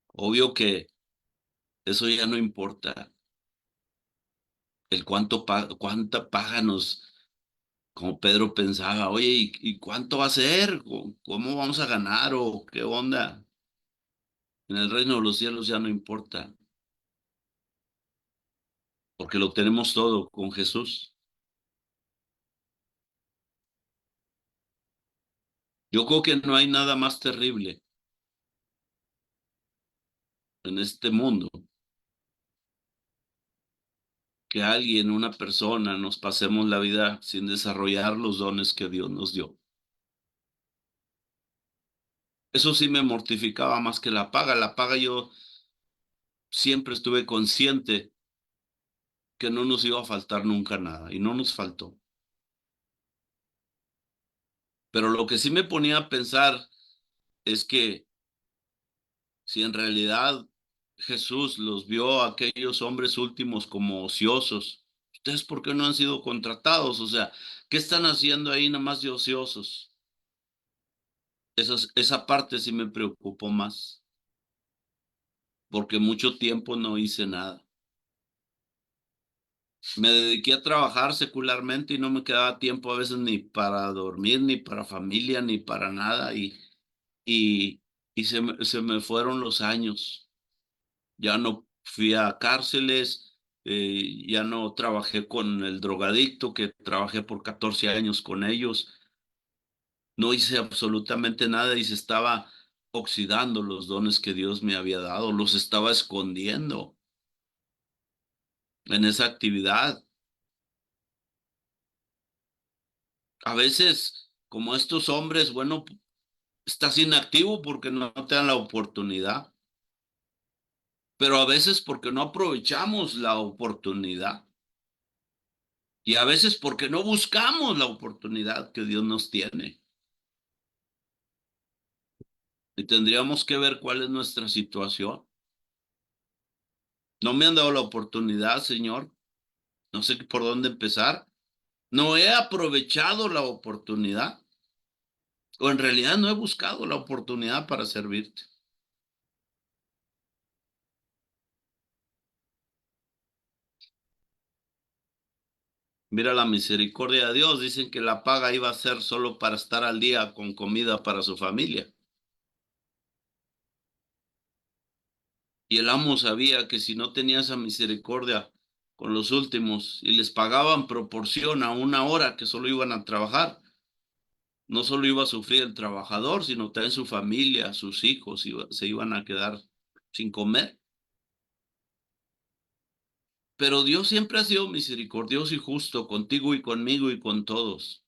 Obvio que eso ya no importa. El cuánta paga nos, como Pedro pensaba, oye, ¿y cuánto va a ser? ¿Cómo vamos a ganar? ¿O qué onda? En el reino de los cielos ya no importa, porque lo tenemos todo con Jesús. Yo creo que no hay nada más terrible en este mundo que alguien, una persona, nos pasemos la vida sin desarrollar los dones que Dios nos dio. Eso sí me mortificaba más que la paga. La paga yo siempre estuve consciente que no nos iba a faltar nunca nada y no nos faltó. Pero lo que sí me ponía a pensar es que si en realidad Jesús los vio a aquellos hombres últimos como ociosos, ¿ustedes por qué no han sido contratados? O sea, ¿qué están haciendo ahí nada más de ociosos? Esa parte sí me preocupó más, porque mucho tiempo no hice nada. Me dediqué a trabajar secularmente y no me quedaba tiempo a veces ni para dormir, ni para familia, ni para nada. Y, y se me fueron los años. Ya no fui a cárceles, ya no trabajé con el drogadicto, que trabajé por 14 años con ellos. No hice absolutamente nada y se estaba oxidando los dones que Dios me había dado, los estaba escondiendo en esa actividad. A veces, como estos hombres, bueno, estás inactivo porque no te dan la oportunidad, pero a veces porque no aprovechamos la oportunidad y a veces porque no buscamos la oportunidad que Dios nos tiene. Y tendríamos que ver cuál es nuestra situación. No me han dado la oportunidad, Señor. No sé por dónde empezar. No he aprovechado la oportunidad o en realidad no he buscado la oportunidad para servirte. Mira la misericordia de Dios. Dicen que la paga iba a ser solo para estar al día con comida para su familia. Y el amo sabía que si no tenía esa misericordia con los últimos y les pagaban proporción a una hora que solo iban a trabajar, no solo iba a sufrir el trabajador, sino también su familia, sus hijos se iban a quedar sin comer. Pero Dios siempre ha sido misericordioso y justo contigo y conmigo y con todos.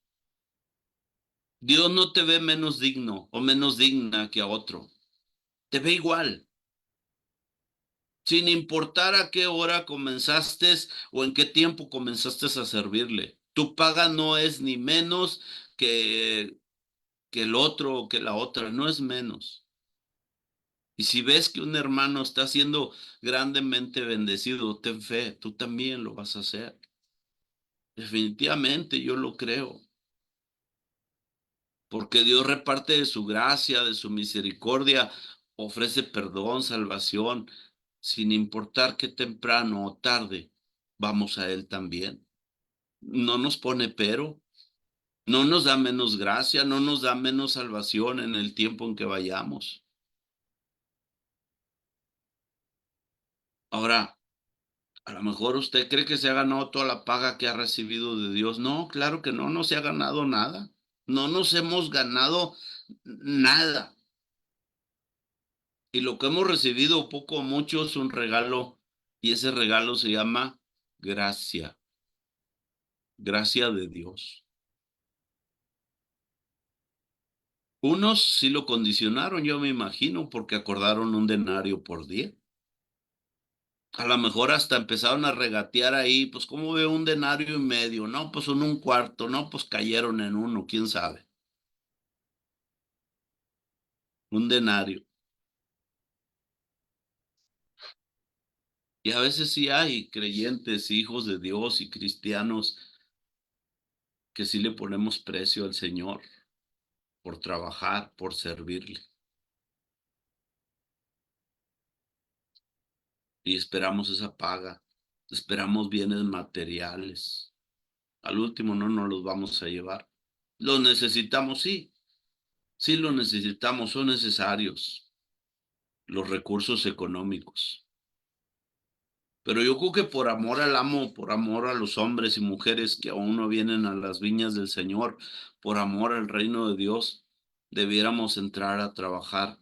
Dios no te ve menos digno o menos digna que a otro. Te ve igual, sin importar a qué hora comenzaste o en qué tiempo comenzaste a servirle. Tu paga no es ni menos que, que el otro o que la otra, no es menos. Y si ves que un hermano está siendo grandemente bendecido, ten fe, tú también lo vas a hacer. Definitivamente yo lo creo, porque Dios reparte de su gracia, de su misericordia, ofrece perdón, salvación, sin importar qué temprano o tarde, vamos a Él también. No nos pone pero, no nos da menos gracia, no nos da menos salvación en el tiempo en que vayamos. Ahora, a lo mejor usted cree que se ha ganado toda la paga que ha recibido de Dios. No, claro que no, no se ha ganado nada. No nos hemos ganado nada. Y lo que hemos recibido, poco o mucho, es un regalo. Y ese regalo se llama gracia. Gracia de Dios. Unos sí lo condicionaron, yo me imagino, porque acordaron un denario por día. A lo mejor hasta empezaron a regatear ahí, pues cómo veo un denario y medio, no, pues en un cuarto, no, pues cayeron en uno, quién sabe. Un denario. Y a veces sí hay creyentes, hijos de Dios y cristianos que sí le ponemos precio al Señor por trabajar, por servirle. Y esperamos esa paga, esperamos bienes materiales. Al último no nos los vamos a llevar. Los necesitamos, sí, sí los necesitamos, son necesarios los recursos económicos. Pero yo creo que por amor al amo, por amor a los hombres y mujeres que aún no vienen a las viñas del Señor, por amor al reino de Dios, debiéramos entrar a trabajar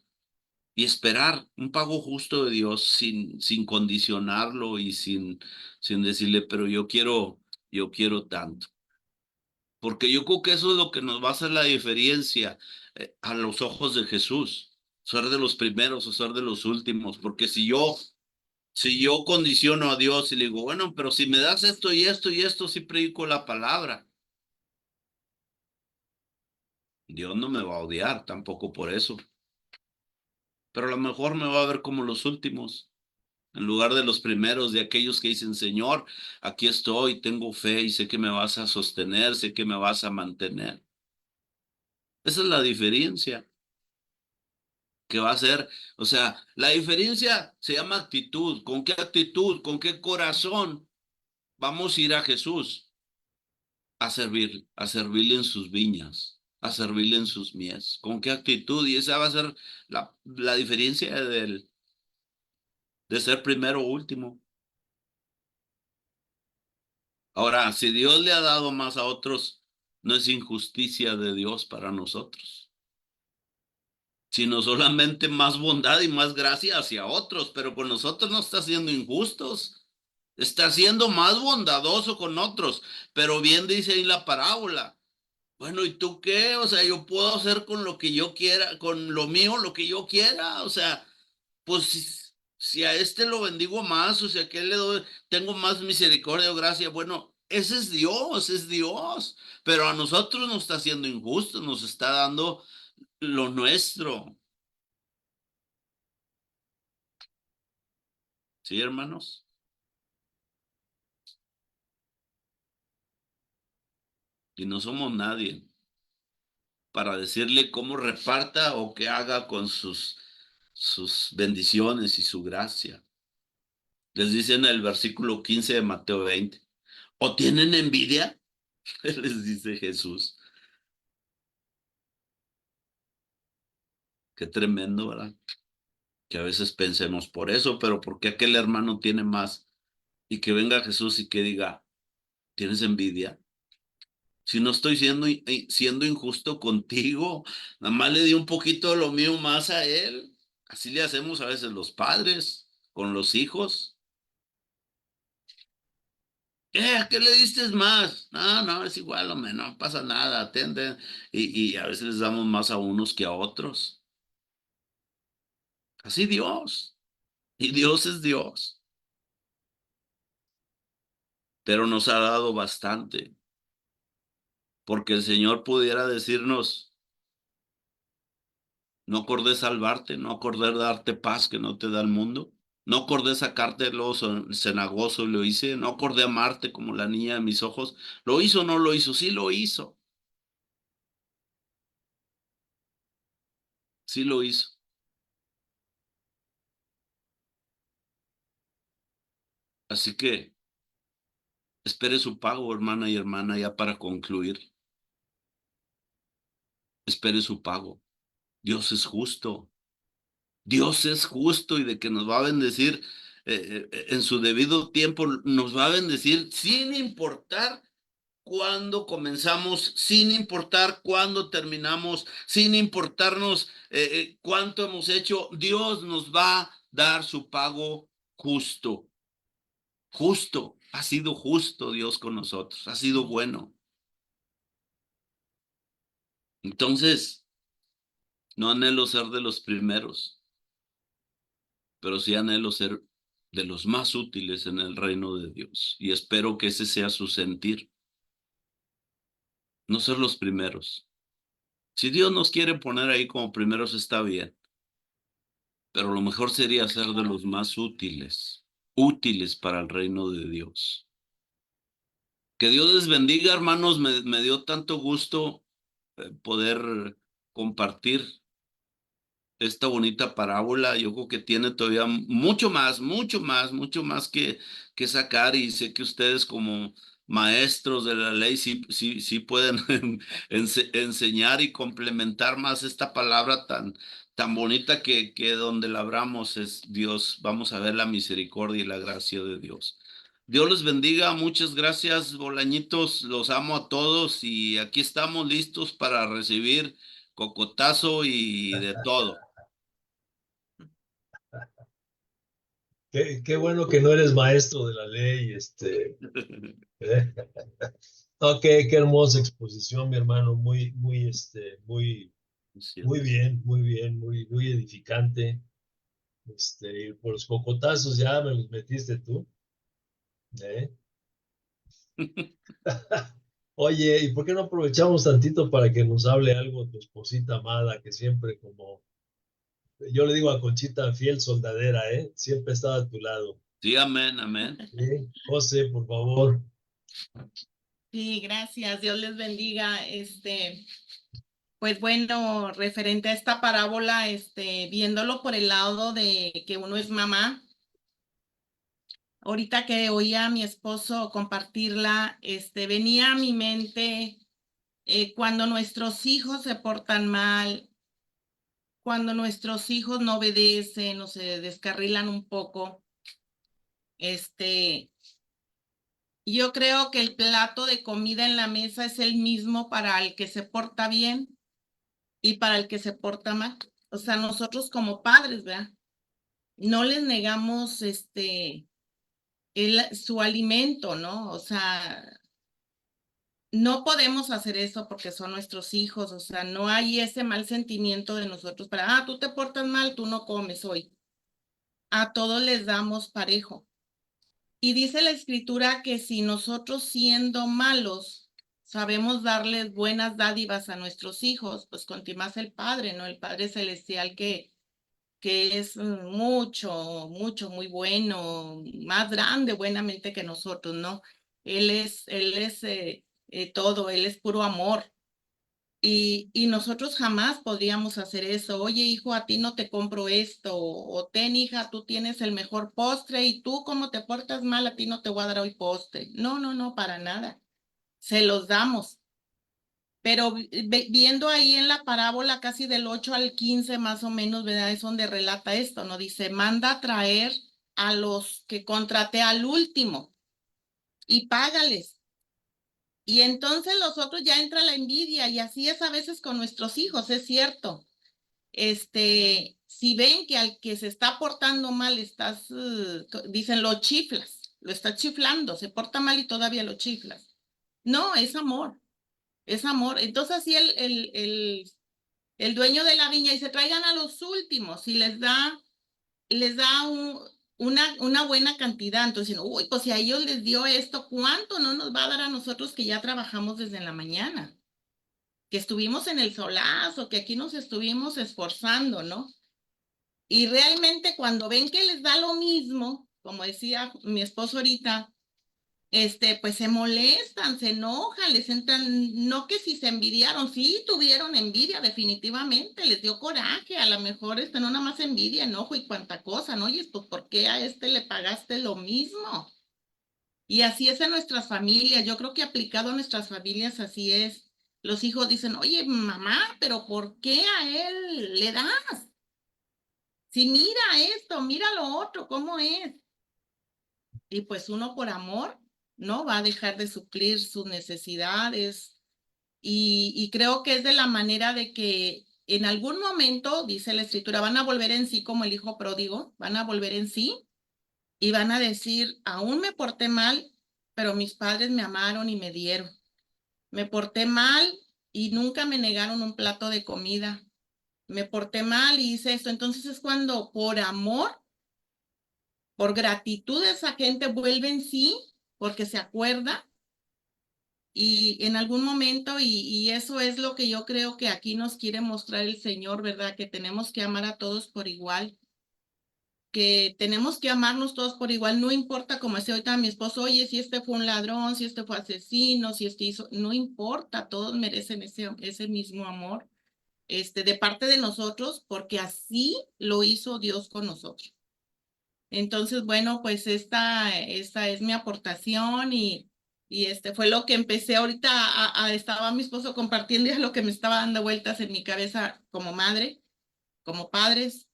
y esperar un pago justo de Dios sin condicionarlo y sin decirle, pero yo quiero tanto. Porque yo creo que eso es lo que nos va a hacer la diferencia a los ojos de Jesús. ser de los primeros o ser de los últimos, porque si yo condiciono a Dios y le digo, bueno, pero si me das esto y esto y esto, sí predico la palabra, Dios no me va a odiar tampoco por eso, pero a lo mejor me va a ver como los últimos, en lugar de los primeros, de aquellos que dicen, Señor, aquí estoy, tengo fe y sé que me vas a sostener, sé que me vas a mantener. Esa es la diferencia que va a ser, o sea, la diferencia se llama actitud. ¿Con qué actitud, con qué corazón vamos a ir a Jesús a servirle en sus viñas, a servirle en sus mies? ¿Con qué actitud? Y esa va a ser la diferencia de ser primero o último. Ahora, si Dios le ha dado más a otros, no es injusticia de Dios para nosotros, sino solamente más bondad y más gracia hacia otros, pero con nosotros no está siendo injustos, está siendo más bondadoso con otros, pero bien dice ahí la parábola. Bueno, ¿y tú qué? O sea, yo puedo hacer con lo que yo quiera, con lo mío, lo que yo quiera. O sea, pues si a este lo bendigo más, o sea, que le doy, tengo más misericordia o gracia. Bueno, ese es Dios, es Dios. Pero a nosotros nos está haciendo injusto, nos está dando lo nuestro. ¿Sí, hermanos? Y no somos nadie para decirle cómo reparta o qué haga con sus bendiciones y su gracia. Les dice en el versículo 15 de Mateo 20. ¿O tienen envidia? Les dice Jesús. Qué tremendo, ¿verdad? Que a veces pensemos por eso, pero ¿por qué aquel hermano tiene más? Y que venga Jesús y que diga, ¿tienes envidia? Si no estoy siendo injusto contigo, nada más le di un poquito de lo mío más a él. Así le hacemos a veces los padres con los hijos. ¿A qué le diste más? No, no, es igual, hombre, no pasa nada, atende. Y a veces les damos más a unos que a otros. Así Dios. Y Dios es Dios. Pero nos ha dado bastante. Porque el Señor pudiera decirnos, no acordé salvarte, no acordé darte paz que no te da el mundo. No acordé sacarte del lodo cenagoso y lo hice. No acordé amarte como la niña de mis ojos. ¿Lo hizo o no lo hizo? Sí lo hizo. Sí lo hizo. Así que espere su pago, hermana y hermana, ya para concluir. Espere su pago. Dios es justo. Dios es justo y de que nos va a bendecir en su debido tiempo, nos va a bendecir sin importar cuándo comenzamos, sin importar cuándo terminamos, sin importarnos cuánto hemos hecho. Dios nos va a dar su pago justo. Justo. Ha sido justo Dios con nosotros. Ha sido bueno. Entonces, no anhelo ser de los primeros, pero sí anhelo ser de los más útiles en el reino de Dios. Y espero que ese sea su sentir, no ser los primeros. Si Dios nos quiere poner ahí como primeros, está bien, pero lo mejor sería ser de los más útiles, útiles para el reino de Dios. Que Dios les bendiga, hermanos. Me dio tanto gusto poder compartir esta bonita parábola. Yo creo que tiene todavía mucho más, mucho más, mucho más que sacar, y sé que ustedes como maestros de la ley sí pueden enseñar y complementar más esta palabra tan bonita que donde la abramos es Dios. Vamos a ver la misericordia y la gracia de Dios. Dios les bendiga, muchas gracias, Bolañitos, los amo a todos y aquí estamos listos para recibir cocotazo y de todo. Qué bueno que no eres maestro de la ley, ¿eh? No, qué hermosa exposición, mi hermano, muy, muy, muy Muy bien, muy bien, muy edificante. Por los cocotazos ya me los metiste tú, ¿eh? Oye, ¿y por qué no aprovechamos tantito para que nos hable algo tu esposita amada, que siempre como, yo le digo a Conchita, fiel soldadera, ¿eh? Siempre estaba a tu lado. Sí, amén, amén. ¿Sí? José, por favor. Sí, gracias. Dios les bendiga. Pues bueno, referente a esta parábola, viéndolo por el lado de que uno es mamá, ahorita que oía a mi esposo compartirla, venía a mi mente cuando nuestros hijos se portan mal, cuando nuestros hijos no obedecen o se descarrilan un poco, yo creo que el plato de comida en la mesa es el mismo para el que se porta bien y para el que se porta mal. O sea, nosotros como padres, ¿verdad? No les negamos su alimento, ¿no? O sea, no podemos hacer eso porque son nuestros hijos, o sea, no hay ese mal sentimiento de nosotros para, tú te portas mal, tú no comes hoy. A todos les damos parejo. Y dice la escritura que si nosotros siendo malos sabemos darles buenas dádivas a nuestros hijos, pues con más el Padre, ¿no? El Padre Celestial que es mucho, muy bueno, más grande buenamente que nosotros, ¿no? Él es todo, Él es puro amor. Y nosotros jamás podríamos hacer eso. Oye, hijo, a ti no te compro esto. O ten, hija, tú tienes el mejor postre y tú como te portas mal, a ti no te voy a dar hoy postre. No, no, no, para nada. Se los damos. Pero viendo ahí en la parábola casi del 8 al 15 más o menos, ¿verdad? Es donde relata esto, ¿no? Dice, manda a traer a los que contraté al último y págales. Y entonces los otros ya entra la envidia y así es a veces con nuestros hijos, es cierto. Si ven que al que se está portando mal estás, dicen, lo chiflas, lo estás chiflando, se porta mal y todavía lo chiflas. No, es amor, es amor. Entonces así el dueño de la viña dice, traigan a los últimos y les da una buena cantidad. Entonces, uy, pues si a ellos les dio esto, ¿cuánto no nos va a dar a nosotros que ya trabajamos desde la mañana? Que estuvimos en el solazo, que aquí nos estuvimos esforzando, ¿no? Y realmente cuando ven que les da lo mismo, como decía mi esposo ahorita, pues se molestan, se enojan, les entran, no que si se envidiaron, sí tuvieron envidia definitivamente, les dio coraje, a lo mejor no nada más envidia, enojo y cuanta cosa, ¿no? Oye, pues ¿por qué a le pagaste lo mismo? Y así es en nuestras familias, yo creo que aplicado a nuestras familias así es. Los hijos dicen, oye, mamá, pero ¿por qué a él le das? Si mira esto, mira lo otro, ¿cómo es? Y pues uno por amor no va a dejar de suplir sus necesidades. Y creo que es de la manera de que en algún momento, dice la escritura, van a volver en sí como el hijo pródigo, van a volver en sí y van a decir, aún me porté mal, pero mis padres me amaron y me dieron. Me porté mal y nunca me negaron un plato de comida. Me porté mal y hice esto. Entonces es cuando por amor, por gratitud, esa gente vuelve en sí porque se acuerda y en algún momento, y eso es lo que yo creo que aquí nos quiere mostrar el Señor, ¿verdad? Que tenemos que amar a todos por igual, que tenemos que amarnos todos por igual, no importa como decía ahorita mi esposo, oye, si este fue un ladrón, si este fue asesino, si este hizo, no importa, todos merecen ese mismo amor, de parte de nosotros, porque así lo hizo Dios con nosotros. Entonces, bueno, pues esta es mi aportación y fue lo que empecé ahorita estaba mi esposo compartiendo y es lo que me estaba dando vueltas en mi cabeza como madre, como padres.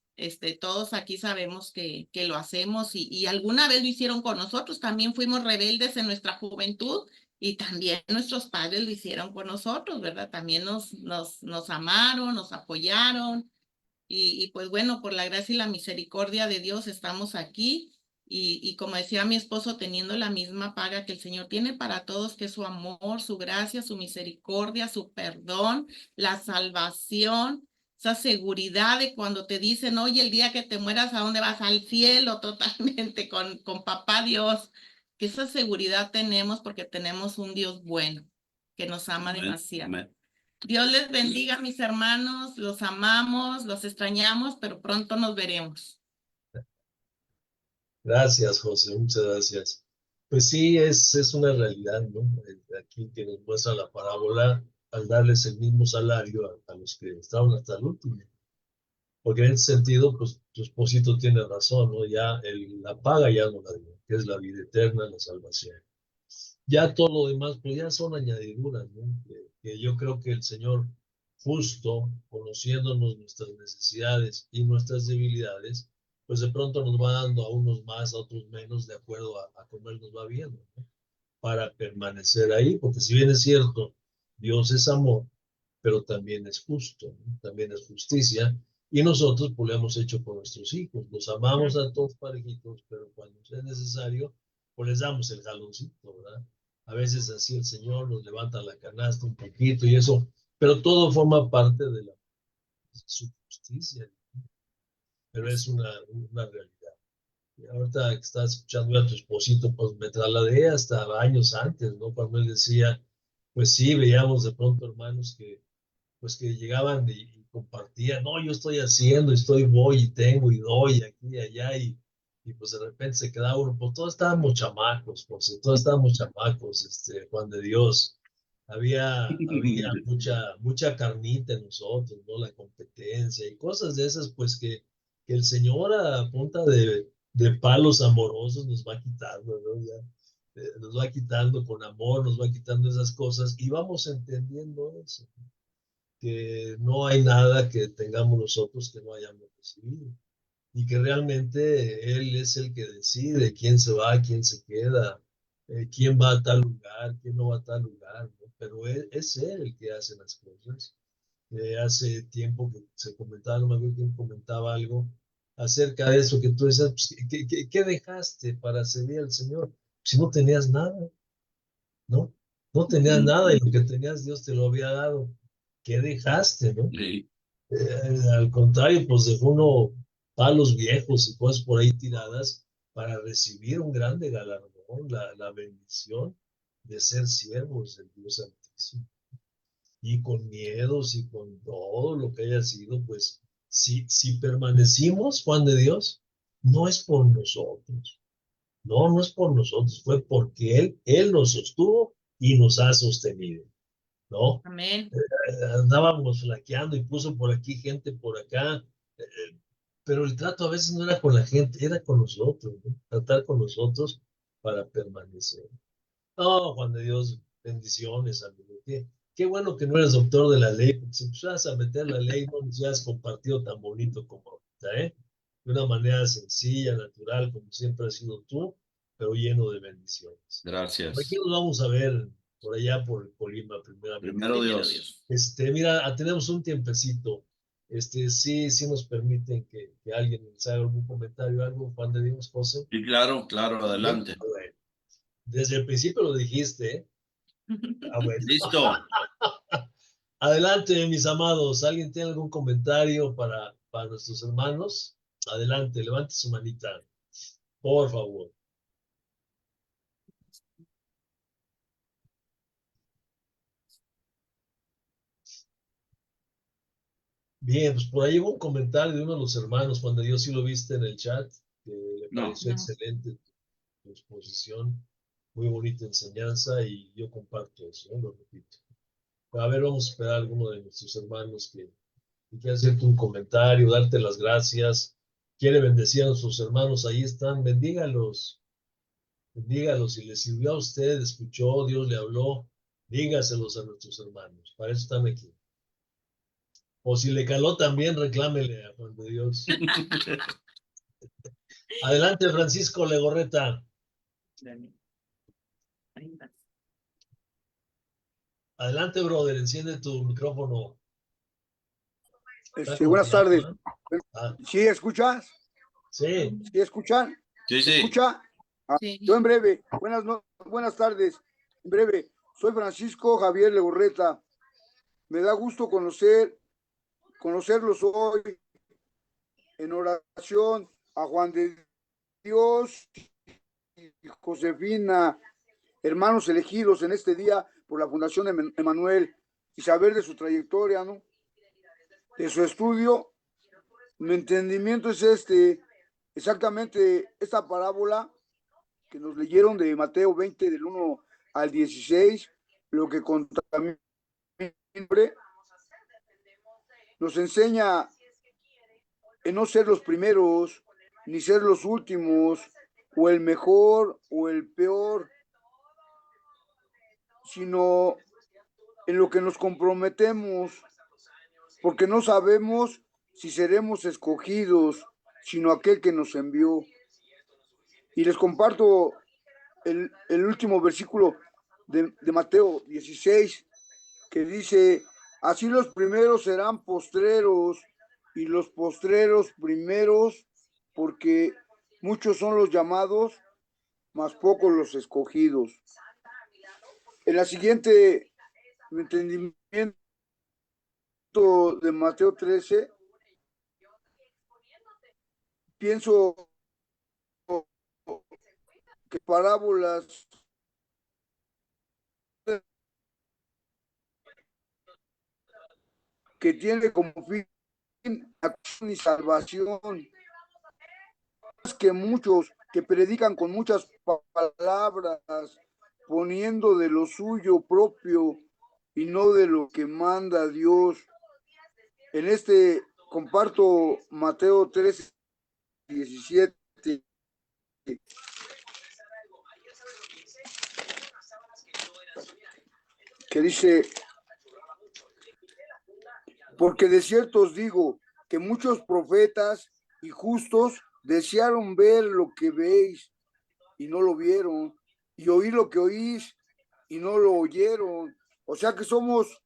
Todos aquí sabemos que lo hacemos y alguna vez lo hicieron con nosotros. También fuimos rebeldes en nuestra juventud y también nuestros padres lo hicieron con nosotros, ¿verdad? También nos amaron, nos apoyaron. Y pues bueno, por la gracia y la misericordia de Dios estamos aquí y como decía mi esposo, teniendo la misma paga que el Señor tiene para todos, que es su amor, su gracia, su misericordia, su perdón, la salvación. esa seguridad de cuando te dicen, oye, el día que te mueras, ¿a dónde vas? Al cielo totalmente, con papá Dios. Que esa seguridad tenemos porque tenemos un Dios bueno, que nos ama Amén, demasiado. amén. Dios les bendiga, mis hermanos, los amamos, los extrañamos, pero pronto nos veremos. Gracias, José, muchas gracias. Pues sí, es una realidad, ¿no? Aquí que nos muestra la parábola, al darles el mismo salario a los que estaban hasta el último. Porque en ese sentido, pues tu esposito tiene razón, ¿no? Ya la paga ya no la dio, que es la vida eterna, la salvación. Ya todo lo demás, pues ya son añadiduras, ¿no? Que yo creo que el Señor, justo conociéndonos nuestras necesidades y nuestras debilidades, pues de pronto nos va dando a unos más, a otros menos, de acuerdo a cómo Él nos va viendo, ¿no? Para permanecer ahí, porque si bien es cierto, Dios es amor, pero también es justo, ¿no? También es justicia, y nosotros pues lo hemos hecho con nuestros hijos, los amamos a todos parejitos, pero cuando es necesario, pues les damos el jaloncito, ¿verdad? A veces así el Señor nos levanta la canasta un poquito y eso, pero todo forma parte de su justicia, pero es una realidad. Y ahorita que estás escuchando a tu esposito, pues me trasladé hasta años antes, ¿no? Cuando él decía, pues sí, veíamos de pronto hermanos que, pues que llegaban y compartían, no, yo estoy haciendo, estoy, voy y tengo y doy aquí y allá y pues de repente se quedaba uno, pues todos estábamos chamacos, pues todos estábamos chamacos, Juan de Dios. Había mucha carnita en nosotros, ¿no? La competencia y cosas de esas, pues que el Señor a punta de palos amorosos nos va quitando, ¿no? Ya, nos va quitando con amor, nos va quitando esas cosas y vamos entendiendo eso, que no hay nada que tengamos nosotros que no hayamos recibido y que realmente Él es el que decide quién se va, quién se queda, quién va a tal lugar, quién no va a tal lugar, ¿no? Pero es Él el que hace las cosas. Hace tiempo que se comentaba, no me acuerdo quién comentaba algo acerca de eso, que tú decías, pues, ¿qué dejaste para servir al Señor? Si no tenías nada, ¿no? No tenías nada y lo que tenías Dios te lo había dado. ¿Qué dejaste, no? Sí. Al contrario, pues dejó uno palos viejos y cosas por ahí tiradas para recibir un grande galardón, la bendición de ser siervos del Dios Altísimo. Y con miedos y con todo lo que haya sido, pues si permanecimos, Juan de Dios, no es por nosotros, no es por nosotros, fue porque Él nos sostuvo y nos ha sostenido, ¿no? Amén. Andábamos flaqueando y puso por aquí gente por acá, pero el trato a veces no era con la gente, era con nosotros, ¿no? Tratar con nosotros para permanecer. No, Juan de Dios, bendiciones, amigo. Qué bueno que no eres doctor de la ley, porque si empezaras a meter la ley, no nos has compartido tan bonito como ahorita, ¿eh? De una manera sencilla, natural, como siempre has sido tú, pero lleno de bendiciones. Por aquí Gracias. nos vamos a ver, por allá por Colima, primeramente. Primero Dios. Mira, tenemos un tiempecito. Sí nos permiten que alguien les haga algún comentario, algo, Juan de Dios, José. Sí, claro, adelante. Bueno, desde el principio lo dijiste, ¿eh? Bueno. Listo. Adelante, mis amados. ¿Alguien tiene algún comentario para nuestros hermanos? Adelante, levante su manita, por favor. Bien, pues por ahí hubo un comentario de uno de los hermanos, Juan de Dios, si lo viste en el chat, que le pareció excelente tu exposición, muy bonita enseñanza y yo comparto eso, ¿no? Lo repito. A ver, vamos a esperar a alguno de nuestros hermanos que quiere hacerte un comentario, darte las gracias, quiere bendecir a nuestros hermanos, ahí están, bendígalos, si les sirvió a usted, escuchó, Dios le habló, dígaselos a nuestros hermanos, para eso están aquí. O si le caló también, reclámele a Juan de Dios. Adelante, Francisco Legorreta. Adelante, brother, enciende tu micrófono. Buenas tardes. Ah. ¿Sí escuchas? Sí. ¿Sí escuchan? Sí, sí. ¿Escucha? Sí. Yo en breve, buenas tardes. En breve, soy Francisco Javier Legorreta. Me da gusto conocerlos hoy en oración a Juan de Dios y Josefina, hermanos elegidos en este día por la Fundación Emmanuel, y saber de su trayectoria, ¿no? De su estudio. Mi entendimiento es exactamente esta parábola que nos leyeron de Mateo 20, del 1 al 16, lo que contamina nos enseña en no ser los primeros, ni ser los últimos, o el mejor o el peor, sino en lo que nos comprometemos, porque no sabemos si seremos escogidos, sino aquel que nos envió. Y les comparto el último versículo de Mateo 16, que dice: así los primeros serán postreros y los postreros primeros, porque muchos son los llamados, mas pocos los escogidos. En la siguiente entendimiento de Mateo 13, pienso que parábolas que tiene como fin acción y salvación, que muchos que predican con muchas palabras, poniendo de lo suyo propio y no de lo que manda Dios. En este comparto Mateo 13, 17, que dice: porque de cierto os digo que muchos profetas y justos desearon ver lo que veis y no lo vieron, y oír lo que oís y no lo oyeron. O sea que somos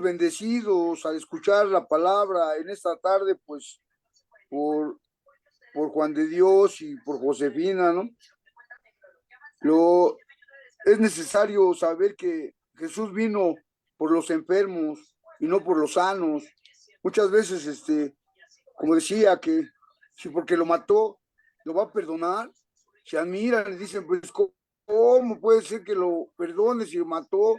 bendecidos al escuchar la palabra en esta tarde, pues por Juan de Dios y por Josefina, ¿no? Es necesario saber que Jesús vino por los enfermos y no por los sanos. Muchas veces, como decía, que si porque lo mató, lo va a perdonar, se admiran y dicen, pues, ¿cómo puede ser que lo perdone si lo mató?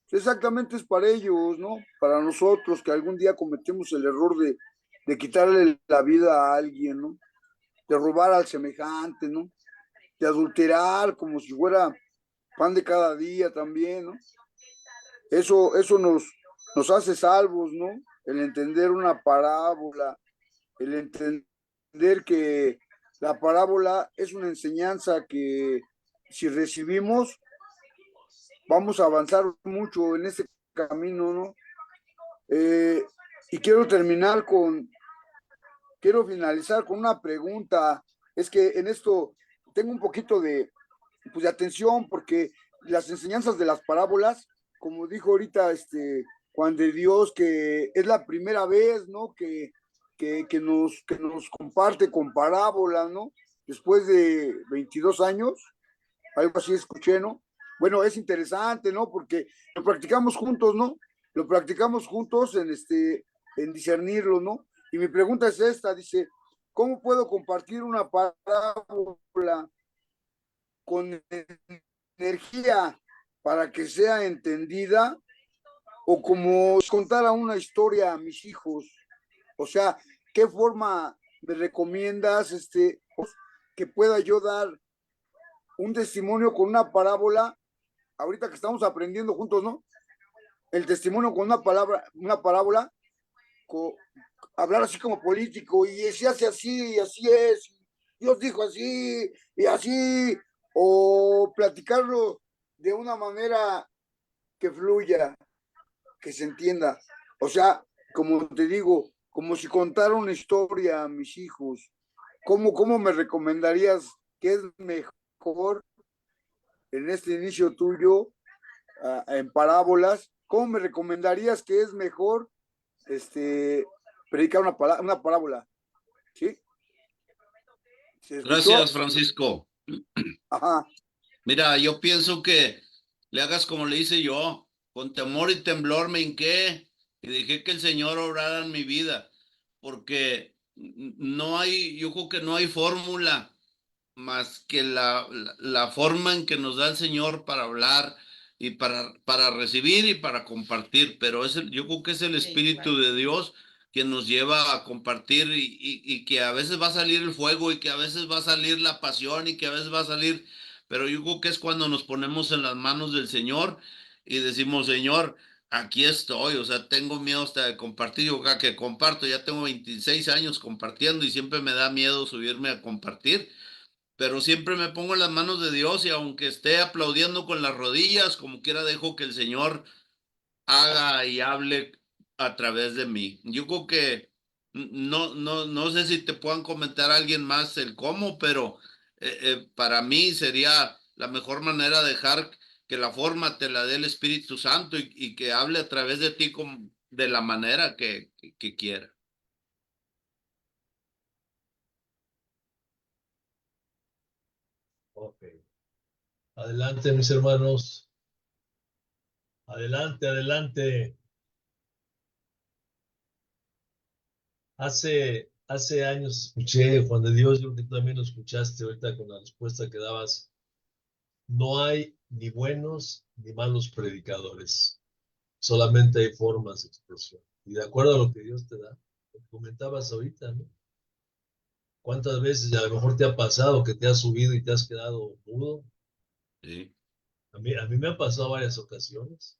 Exactamente, es para ellos, ¿no? Para nosotros que algún día cometemos el error de quitarle la vida a alguien, ¿no? De robar al semejante, ¿no? De adulterar como si fuera pan de cada día también, ¿no? Eso nos hace salvos, ¿no? El entender una parábola, el entender que la parábola es una enseñanza que si recibimos, vamos a avanzar mucho en este camino, ¿no? Y quiero finalizar con una pregunta. Es que en esto tengo un poquito de atención, porque las enseñanzas de las parábolas, como dijo ahorita Juan de Dios, que es la primera vez, ¿no? que nos comparte con parábolas, ¿no? Después de 22 años, algo así escuché, ¿no? Bueno, es interesante, ¿no? Porque lo practicamos juntos, ¿no? Lo practicamos juntos en discernirlo, ¿no? Y mi pregunta es esta, dice: ¿cómo puedo compartir una parábola con energía para que sea entendida, o como contara una historia a mis hijos? O sea, ¿qué forma me recomiendas que pueda yo dar un testimonio con una parábola? Ahorita que estamos aprendiendo juntos, ¿no? El testimonio con una parábola, hablar así como político, y se hace así, y así es, Dios dijo así, y así, o platicarlo de una manera que fluya, que se entienda. O sea, como te digo, como si contara una historia a mis hijos. ¿Cómo me recomendarías que es mejor en este inicio tuyo en parábolas? ¿Cómo me recomendarías que es mejor predicar una parábola? ¿Sí? ¿Se escuchó? Gracias, Francisco. Ajá. Mira, yo pienso que le hagas como le hice yo, con temor y temblor me hinqué, y dejé que el Señor obrara en mi vida, porque no hay, yo creo que no hay fórmula más que la forma en que nos da el Señor para hablar y para recibir y para compartir, pero yo creo que es el Espíritu de Dios que nos lleva a compartir y que a veces va a salir el fuego y que a veces va a salir la pasión y que a veces va a salir, pero yo creo que es cuando nos ponemos en las manos del Señor y decimos, Señor, aquí estoy, o sea, tengo miedo hasta de compartir, yo acá que comparto, ya tengo 26 años compartiendo y siempre me da miedo subirme a compartir, pero siempre me pongo en las manos de Dios y aunque esté aplaudiendo con las rodillas, como quiera dejo que el Señor haga y hable a través de mí. Yo creo que no sé si te puedan comentar a alguien más el cómo, pero para mí sería la mejor manera dejar que la forma te la dé el Espíritu Santo y que hable a través de ti de la manera que quiera. Ok. Adelante, mis hermanos. Adelante, adelante. Hace años escuché, Juan de Dios, yo creo que tú también lo escuchaste ahorita con la respuesta que dabas. No hay ni buenos ni malos predicadores, solamente hay formas de expresión. Y de acuerdo a lo que Dios te da, lo que comentabas ahorita, ¿no? ¿Cuántas veces a lo mejor te ha pasado que te has subido y te has quedado mudo? Sí, A mí me han pasado varias ocasiones.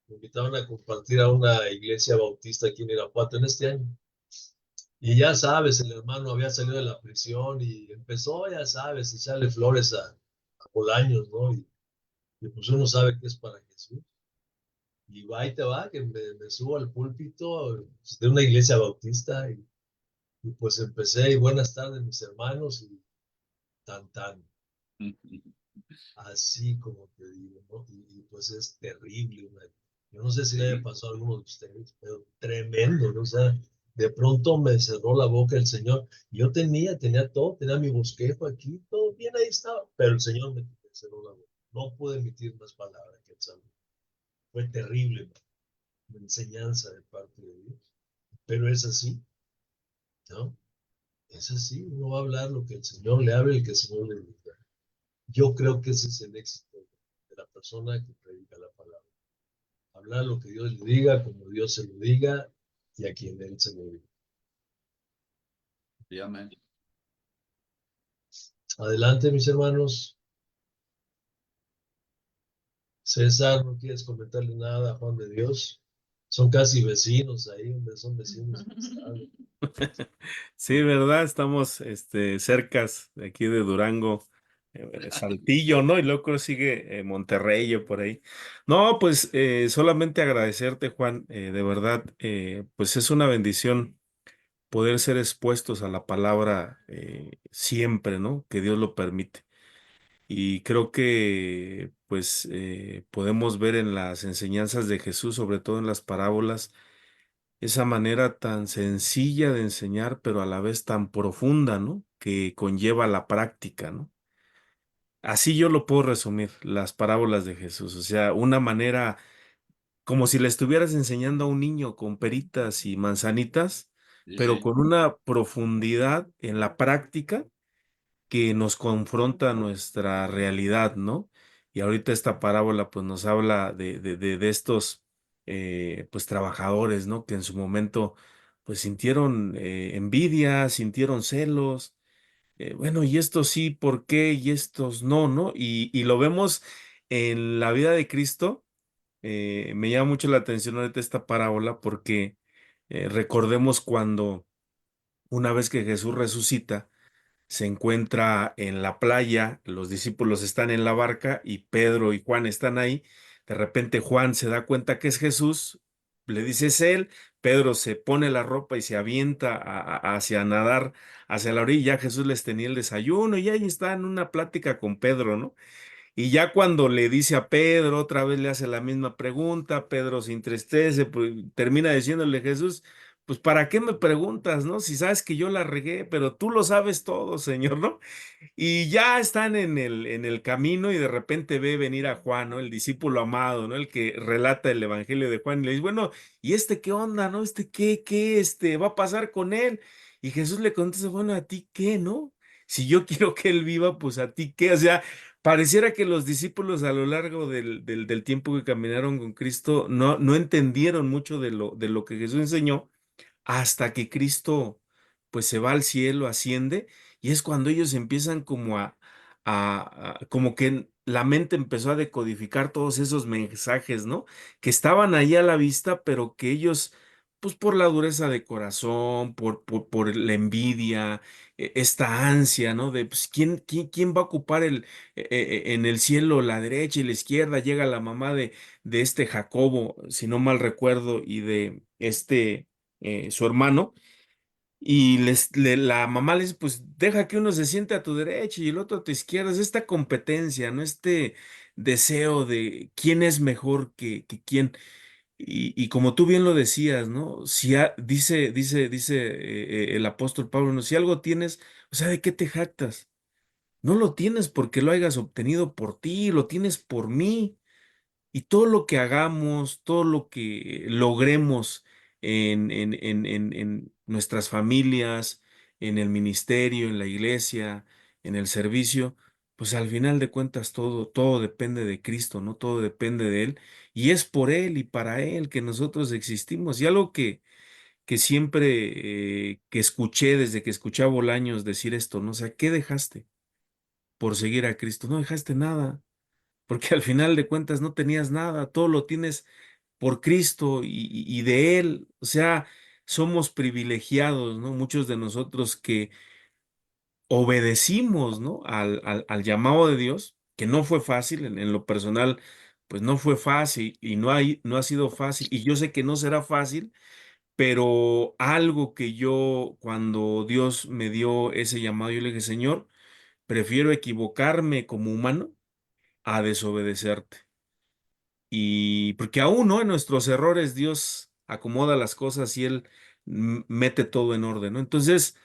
Me invitaron a compartir a una iglesia bautista aquí en Irapuato en este año. Y ya sabes, el hermano había salido de la prisión y empezó, ya sabes, a echarle flores a Bolaños, ¿no? Y pues uno sabe que es para Jesús. Y va y te va, que me subo al púlpito pues, de una iglesia bautista y pues empecé, y buenas tardes mis hermanos, y tan, así como te digo, ¿no? Y pues es terrible. Yo no sé si le haya sí, pasado a alguno de ustedes, pero tremendo, ¿no? O sea, de pronto me cerró la boca el Señor. Yo tenía todo, tenía mi bosquejo aquí, todo bien ahí estaba, pero el Señor me cerró la boca. No pude emitir más palabras que el Salmo. Fue terrible, una enseñanza de parte de Dios. Pero es así, ¿no? Es así, uno va a hablar lo que el Señor le hable y que el Señor le diga. Yo creo que ese es el éxito de la persona que predica la palabra. Hablar lo que Dios le diga, como Dios se lo diga y a quien Él se lo diga. sí, amén. Adelante, mis hermanos. César, ¿no quieres comentarle nada a Juan de Dios? Son casi vecinos ahí, son vecinos. Sí, ¿verdad? Estamos cercas de aquí de Durango, Saltillo, ¿no? Y luego sigue Monterrey o por ahí. No, pues solamente agradecerte, Juan, de verdad, pues es una bendición poder ser expuestos a la palabra siempre, ¿no? Que Dios lo permite. Y creo que pues podemos ver en las enseñanzas de Jesús, sobre todo en las parábolas, esa manera tan sencilla de enseñar, pero a la vez tan profunda, ¿no? Que conlleva la práctica, ¿no? Así yo lo puedo resumir, las parábolas de Jesús, o sea, una manera como si le estuvieras enseñando a un niño con peritas y manzanitas, Sí, pero sí. con una profundidad en la práctica que nos confronta a nuestra realidad, ¿no? Y ahorita esta parábola pues nos habla de estos pues trabajadores, ¿no? Que en su momento pues sintieron envidia, sintieron celos, bueno, y estos sí, ¿por qué? Y estos no, ¿no? Y lo vemos en la vida de Cristo. Me llama mucho la atención ahorita esta parábola porque recordemos cuando una vez que Jesús resucita, se encuentra en la playa, los discípulos están en la barca y Pedro y Juan están ahí. De repente Juan se da cuenta que es Jesús, le dice es él, Pedro se pone la ropa y se avienta hacia nadar hacia la orilla. Jesús les tenía el desayuno y ahí está en una plática con Pedro, ¿no? Y ya cuando le dice a Pedro, otra vez le hace la misma pregunta, Pedro se entristece, pues, termina diciéndole Jesús, pues ¿para qué me preguntas, no? Si sabes que yo la regué, pero tú lo sabes todo, Señor, ¿no? Y ya están en el camino y de repente ve venir a Juan, ¿no? El discípulo amado, ¿no? El que relata el evangelio de Juan y le dice, bueno, ¿y este qué onda, no? ¿Qué va a pasar con él? Y Jesús le contesta, bueno, ¿a ti qué, no? Si yo quiero que él viva, pues ¿a ti qué? O sea, pareciera que los discípulos a lo largo del tiempo que caminaron con Cristo no entendieron mucho de lo que Jesús enseñó hasta que Cristo pues se va al cielo, asciende, y es cuando ellos empiezan como como que la mente empezó a decodificar todos esos mensajes, ¿no? Que estaban ahí a la vista, pero que ellos, pues por la dureza de corazón, por la envidia, esta ansia, ¿no? De pues, ¿quién va a ocupar en el cielo la derecha y la izquierda? Llega la mamá de este Jacobo, si no mal recuerdo, y de su hermano, y la mamá les dice, pues deja que uno se siente a tu derecha y el otro a tu izquierda. Es esta competencia, ¿no? Este deseo de quién es mejor que quién. Y como tú bien lo decías, ¿no? Si dice el apóstol Pablo, ¿no? Si algo tienes, o sea, ¿de qué te jactas? No lo tienes porque lo hayas obtenido por ti, lo tienes por mí. Y todo lo que hagamos, todo lo que logremos en nuestras familias, en el ministerio, en la iglesia, en el servicio, pues al final de cuentas todo depende de Cristo, ¿no? Todo depende de Él. Y es por Él y para Él que nosotros existimos. Y algo que siempre que escuché desde que escuché a Bolaños decir esto, ¿no? O sea, ¿qué dejaste por seguir a Cristo? No dejaste nada porque al final de cuentas no tenías nada, todo lo tienes por Cristo y de Él. O sea, somos privilegiados, ¿no? Muchos de nosotros que obedecimos, ¿no? Al llamado de Dios, que no fue fácil, en lo personal, pues no fue fácil y no ha sido fácil, y yo sé que no será fácil, pero algo que yo, cuando Dios me dio ese llamado, yo le dije, Señor, prefiero equivocarme como humano a desobedecerte. Y porque aún, ¿no? En nuestros errores Dios acomoda las cosas y Él mete todo en orden, ¿no? Entonces,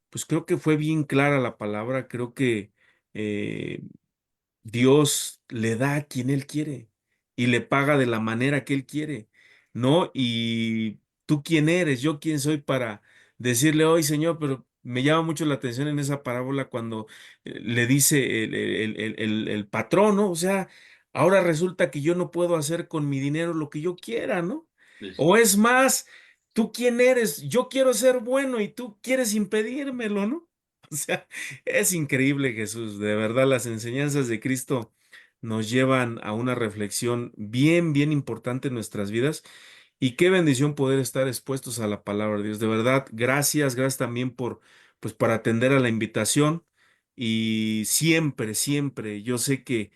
pues creo que fue bien clara la palabra, creo que eh, Dios le da a quien Él quiere y le paga de la manera que Él quiere, ¿no? Y tú quién eres, yo quién soy para decirle, hoy Señor, pero me llama mucho la atención en esa parábola cuando le dice el patrón, ¿no? O sea, ahora resulta que yo no puedo hacer con mi dinero lo que yo quiera, ¿no? O es más, ¿tú quién eres? Yo quiero ser bueno y tú quieres impedírmelo, ¿no? O sea, es increíble, Jesús. De verdad, las enseñanzas de Cristo nos llevan a una reflexión bien importante en nuestras vidas. Y qué bendición poder estar expuestos a la palabra de Dios. De verdad, gracias también pues, por atender a la invitación. Y siempre, yo sé que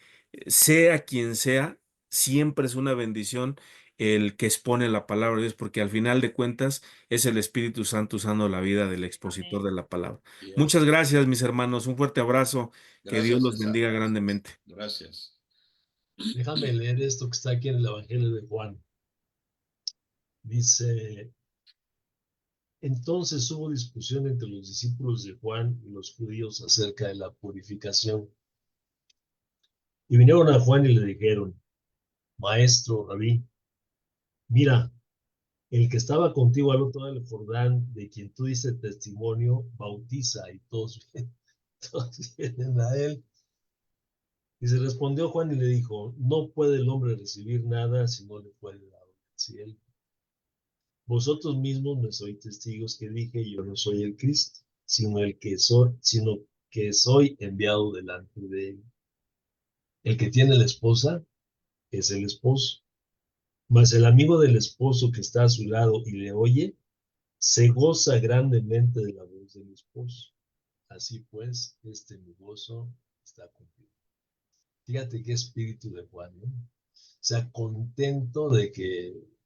sea quien sea, siempre es una bendición el que expone la palabra de Dios, porque al final de cuentas es el Espíritu Santo usando la vida del expositor de la palabra. Muchas gracias, mis hermanos. Un fuerte abrazo. Que Dios Gracias, los César. bendiga grandemente. Gracias. Déjame leer esto que está aquí en el Evangelio de Juan. Dice, entonces hubo discusión entre los discípulos de Juan y los judíos acerca de la purificación. Y vinieron a Juan y le dijeron, Maestro, Rabí, mira, el que estaba contigo al otro lado del Jordán, de quien tú diste testimonio, bautiza y todos vienen a él. Y se respondió Juan y le dijo, no puede el hombre recibir nada si no le fuere dado del cielo. Vosotros mismos me sois testigos que dije, yo no soy el Cristo, sino que soy enviado delante de él. El que tiene la esposa es el esposo, mas el amigo del esposo que está a su lado y le oye, se goza grandemente de la voz del esposo. Así pues, este mi gozo está cumplido. Fíjate qué espíritu de Juan, ¿no? O sea, contento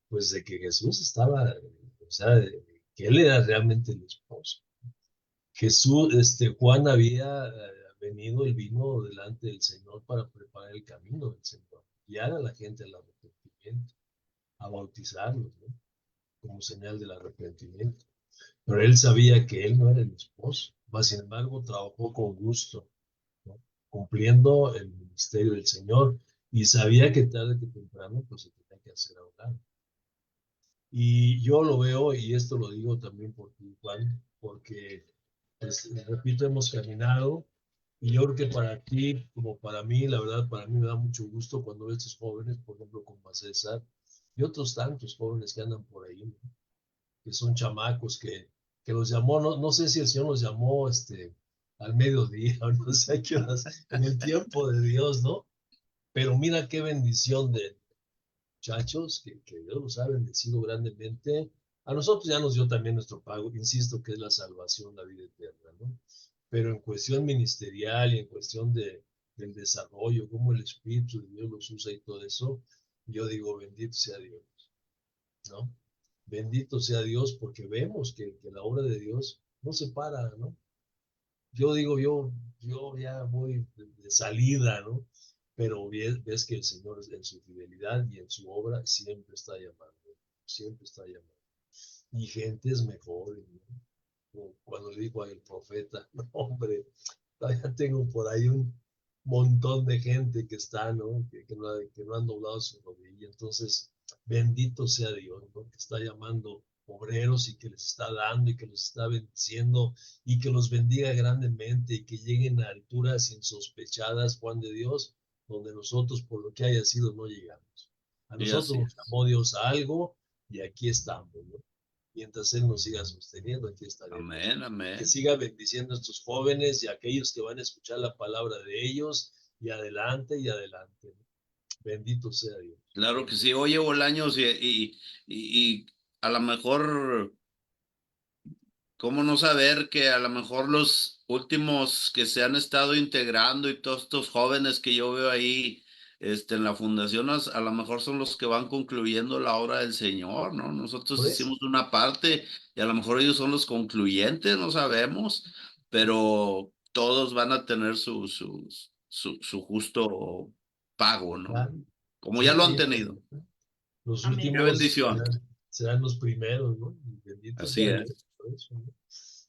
pues de que Jesús estaba, o sea, que él era realmente el esposo. Jesús, Juan había venido el vino delante del Señor para preparar el camino del Señor, guiar a la gente al arrepentimiento, a bautizarlos, ¿no? como señal del arrepentimiento. Pero él sabía que él no era el esposo, mas sin embargo trabajó con gusto, ¿no? Cumpliendo el ministerio del Señor, y sabía que tarde que temprano pues se tenía que hacer a un lado. Y yo lo veo, y esto lo digo también por ti, Juan, porque, pues, repito, hemos caminado, y yo creo que para ti, como para mí, la verdad, para mí me da mucho gusto cuando veo estos jóvenes, por ejemplo, como a César, y otros tantos jóvenes que andan por ahí, ¿no? Que son chamacos, que los llamó, no sé si el Señor los llamó al mediodía, o no sé a qué horas, en el tiempo de Dios, ¿no? Pero mira qué bendición de muchachos, que Dios los ha bendecido grandemente. A nosotros ya nos dio también nuestro pago, insisto, que es la salvación, la vida eterna, ¿no? Pero en cuestión ministerial y en cuestión del desarrollo, cómo el Espíritu de Dios los usa y todo eso, yo digo, bendito sea Dios, ¿no? Bendito sea Dios, porque vemos que la obra de Dios no se para, ¿no? Yo digo, yo ya voy de salida, ¿no? Pero ves que el Señor en su fidelidad y en su obra siempre está llamando, siempre está llamando. Y gentes mejores, ¿no? Como cuando le dijo al profeta, no, hombre, todavía tengo por ahí un montón de gente que está, ¿no? Que no han doblado su rodilla. Entonces, bendito sea Dios, ¿no? Que está llamando obreros y que les está dando y que los está bendiciendo y que los bendiga grandemente y que lleguen a alturas insospechadas, Juan de Dios, donde nosotros, por lo que haya sido, no llegamos. A Y nosotros así nos es. llamó Dios a algo y aquí estamos, ¿no? Mientras Él nos siga sosteniendo, aquí estaremos. Amén, Que amén. siga bendiciendo a estos jóvenes y a aquellos que van a escuchar la palabra de ellos, y adelante y adelante. Bendito sea Dios. Claro que sí. Oye, Bolaños, y a lo mejor, ¿cómo no saber que a lo mejor los últimos que se han estado integrando y todos estos jóvenes que yo veo ahí, en la fundación, a lo mejor son los que van concluyendo la obra del Señor, ¿no? Nosotros Por eso, hicimos una parte y a lo mejor ellos son los concluyentes, no sabemos, pero todos van a tener su justo pago, ¿no? claro. Como ya lo han tenido. Ciertamente. Los Amén. Qué últimos bendición. serán los primeros, ¿no? Y bendito Así sea Dios es. por eso, ¿no?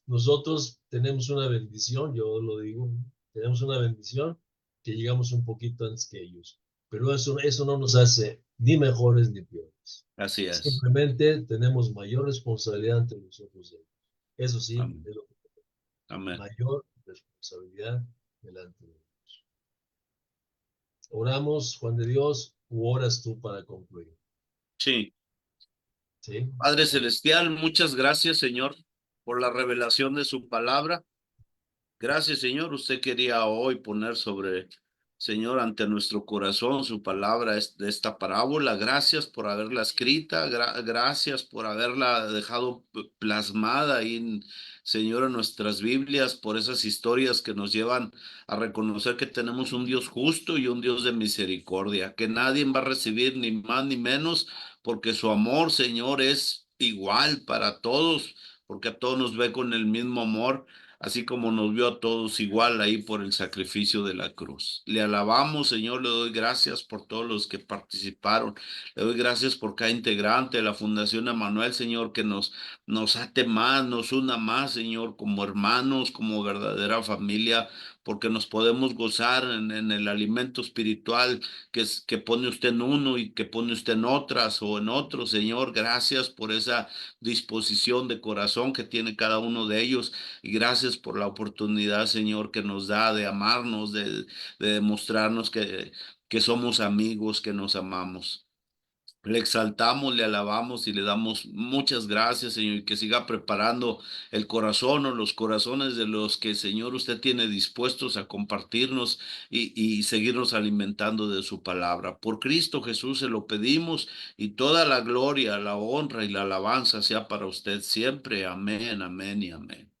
Nosotros tenemos una bendición, yo lo digo, ¿no? Tenemos una bendición que llegamos un poquito antes que ellos, pero eso no nos hace ni mejores ni peores. Así es. Simplemente tenemos mayor responsabilidad ante los ojos de ellos. Eso sí, Amén. es lo que Amén. mayor responsabilidad delante de Dios. Oramos, Juan de Dios, u oras tú para concluir. Sí. ¿Sí? Padre Celestial, muchas gracias, Señor, por la revelación de su palabra. Gracias, Señor. Usted quería hoy poner sobre, Señor, ante nuestro corazón su palabra de esta parábola. Gracias por haberla escrita. Gracias por haberla dejado plasmada ahí, Señor, en nuestras Biblias, por esas historias que nos llevan a reconocer que tenemos un Dios justo y un Dios de misericordia, que nadie va a recibir ni más ni menos, porque su amor, Señor, es igual para todos, porque a todos nos ve con el mismo amor, así como nos vio a todos igual ahí por el sacrificio de la cruz. Le alabamos, Señor, le doy gracias por todos los que participaron, le doy gracias por cada integrante de la Fundación Emmanuel, Señor, que nos ate más, nos una más, Señor, como hermanos, como verdadera familia, porque nos podemos gozar en el alimento espiritual que pone usted en uno y que pone usted en otras o en otros, Señor. Gracias por esa disposición de corazón que tiene cada uno de ellos. Y gracias por la oportunidad, Señor, que nos da de amarnos, de demostrarnos que somos amigos, que nos amamos. Le exaltamos, le alabamos y le damos muchas gracias, Señor, y que siga preparando el corazón o los corazones de los que, Señor, usted tiene dispuestos a compartirnos y seguirnos alimentando de su palabra. Por Cristo Jesús se lo pedimos, y toda la gloria, la honra y la alabanza sea para usted siempre. Amén, amén y amén.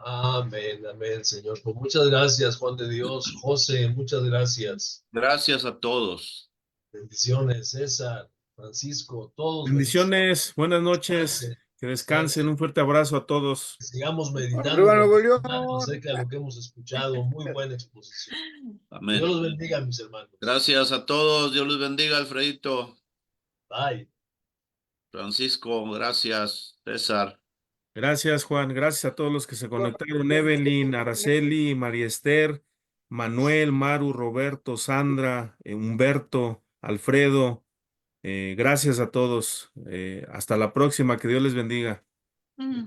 Amén, amén, Señor. Pues muchas gracias, Juan de Dios. José, muchas gracias. Gracias a todos. Bendiciones, César, Francisco, todos bendiciones. Bendiciones, buenas noches, Descansen, que descansen, descansen. un fuerte abrazo a todos. Que sigamos meditando Arriba Nuevo durante el León. rato acerca de lo que hemos escuchado. Muy buena exposición. Que Dios Amén. los bendiga, mis hermanos. Gracias a todos. Dios los bendiga, Alfredito. Bye. Francisco, gracias. César. Gracias, Juan. Gracias a todos los que se conectaron. Evelyn, Araceli, María Esther, Manuel, Maru, Roberto, Sandra, Humberto, Alfredo. Gracias a todos. Hasta la próxima. Que Dios les bendiga. Mm.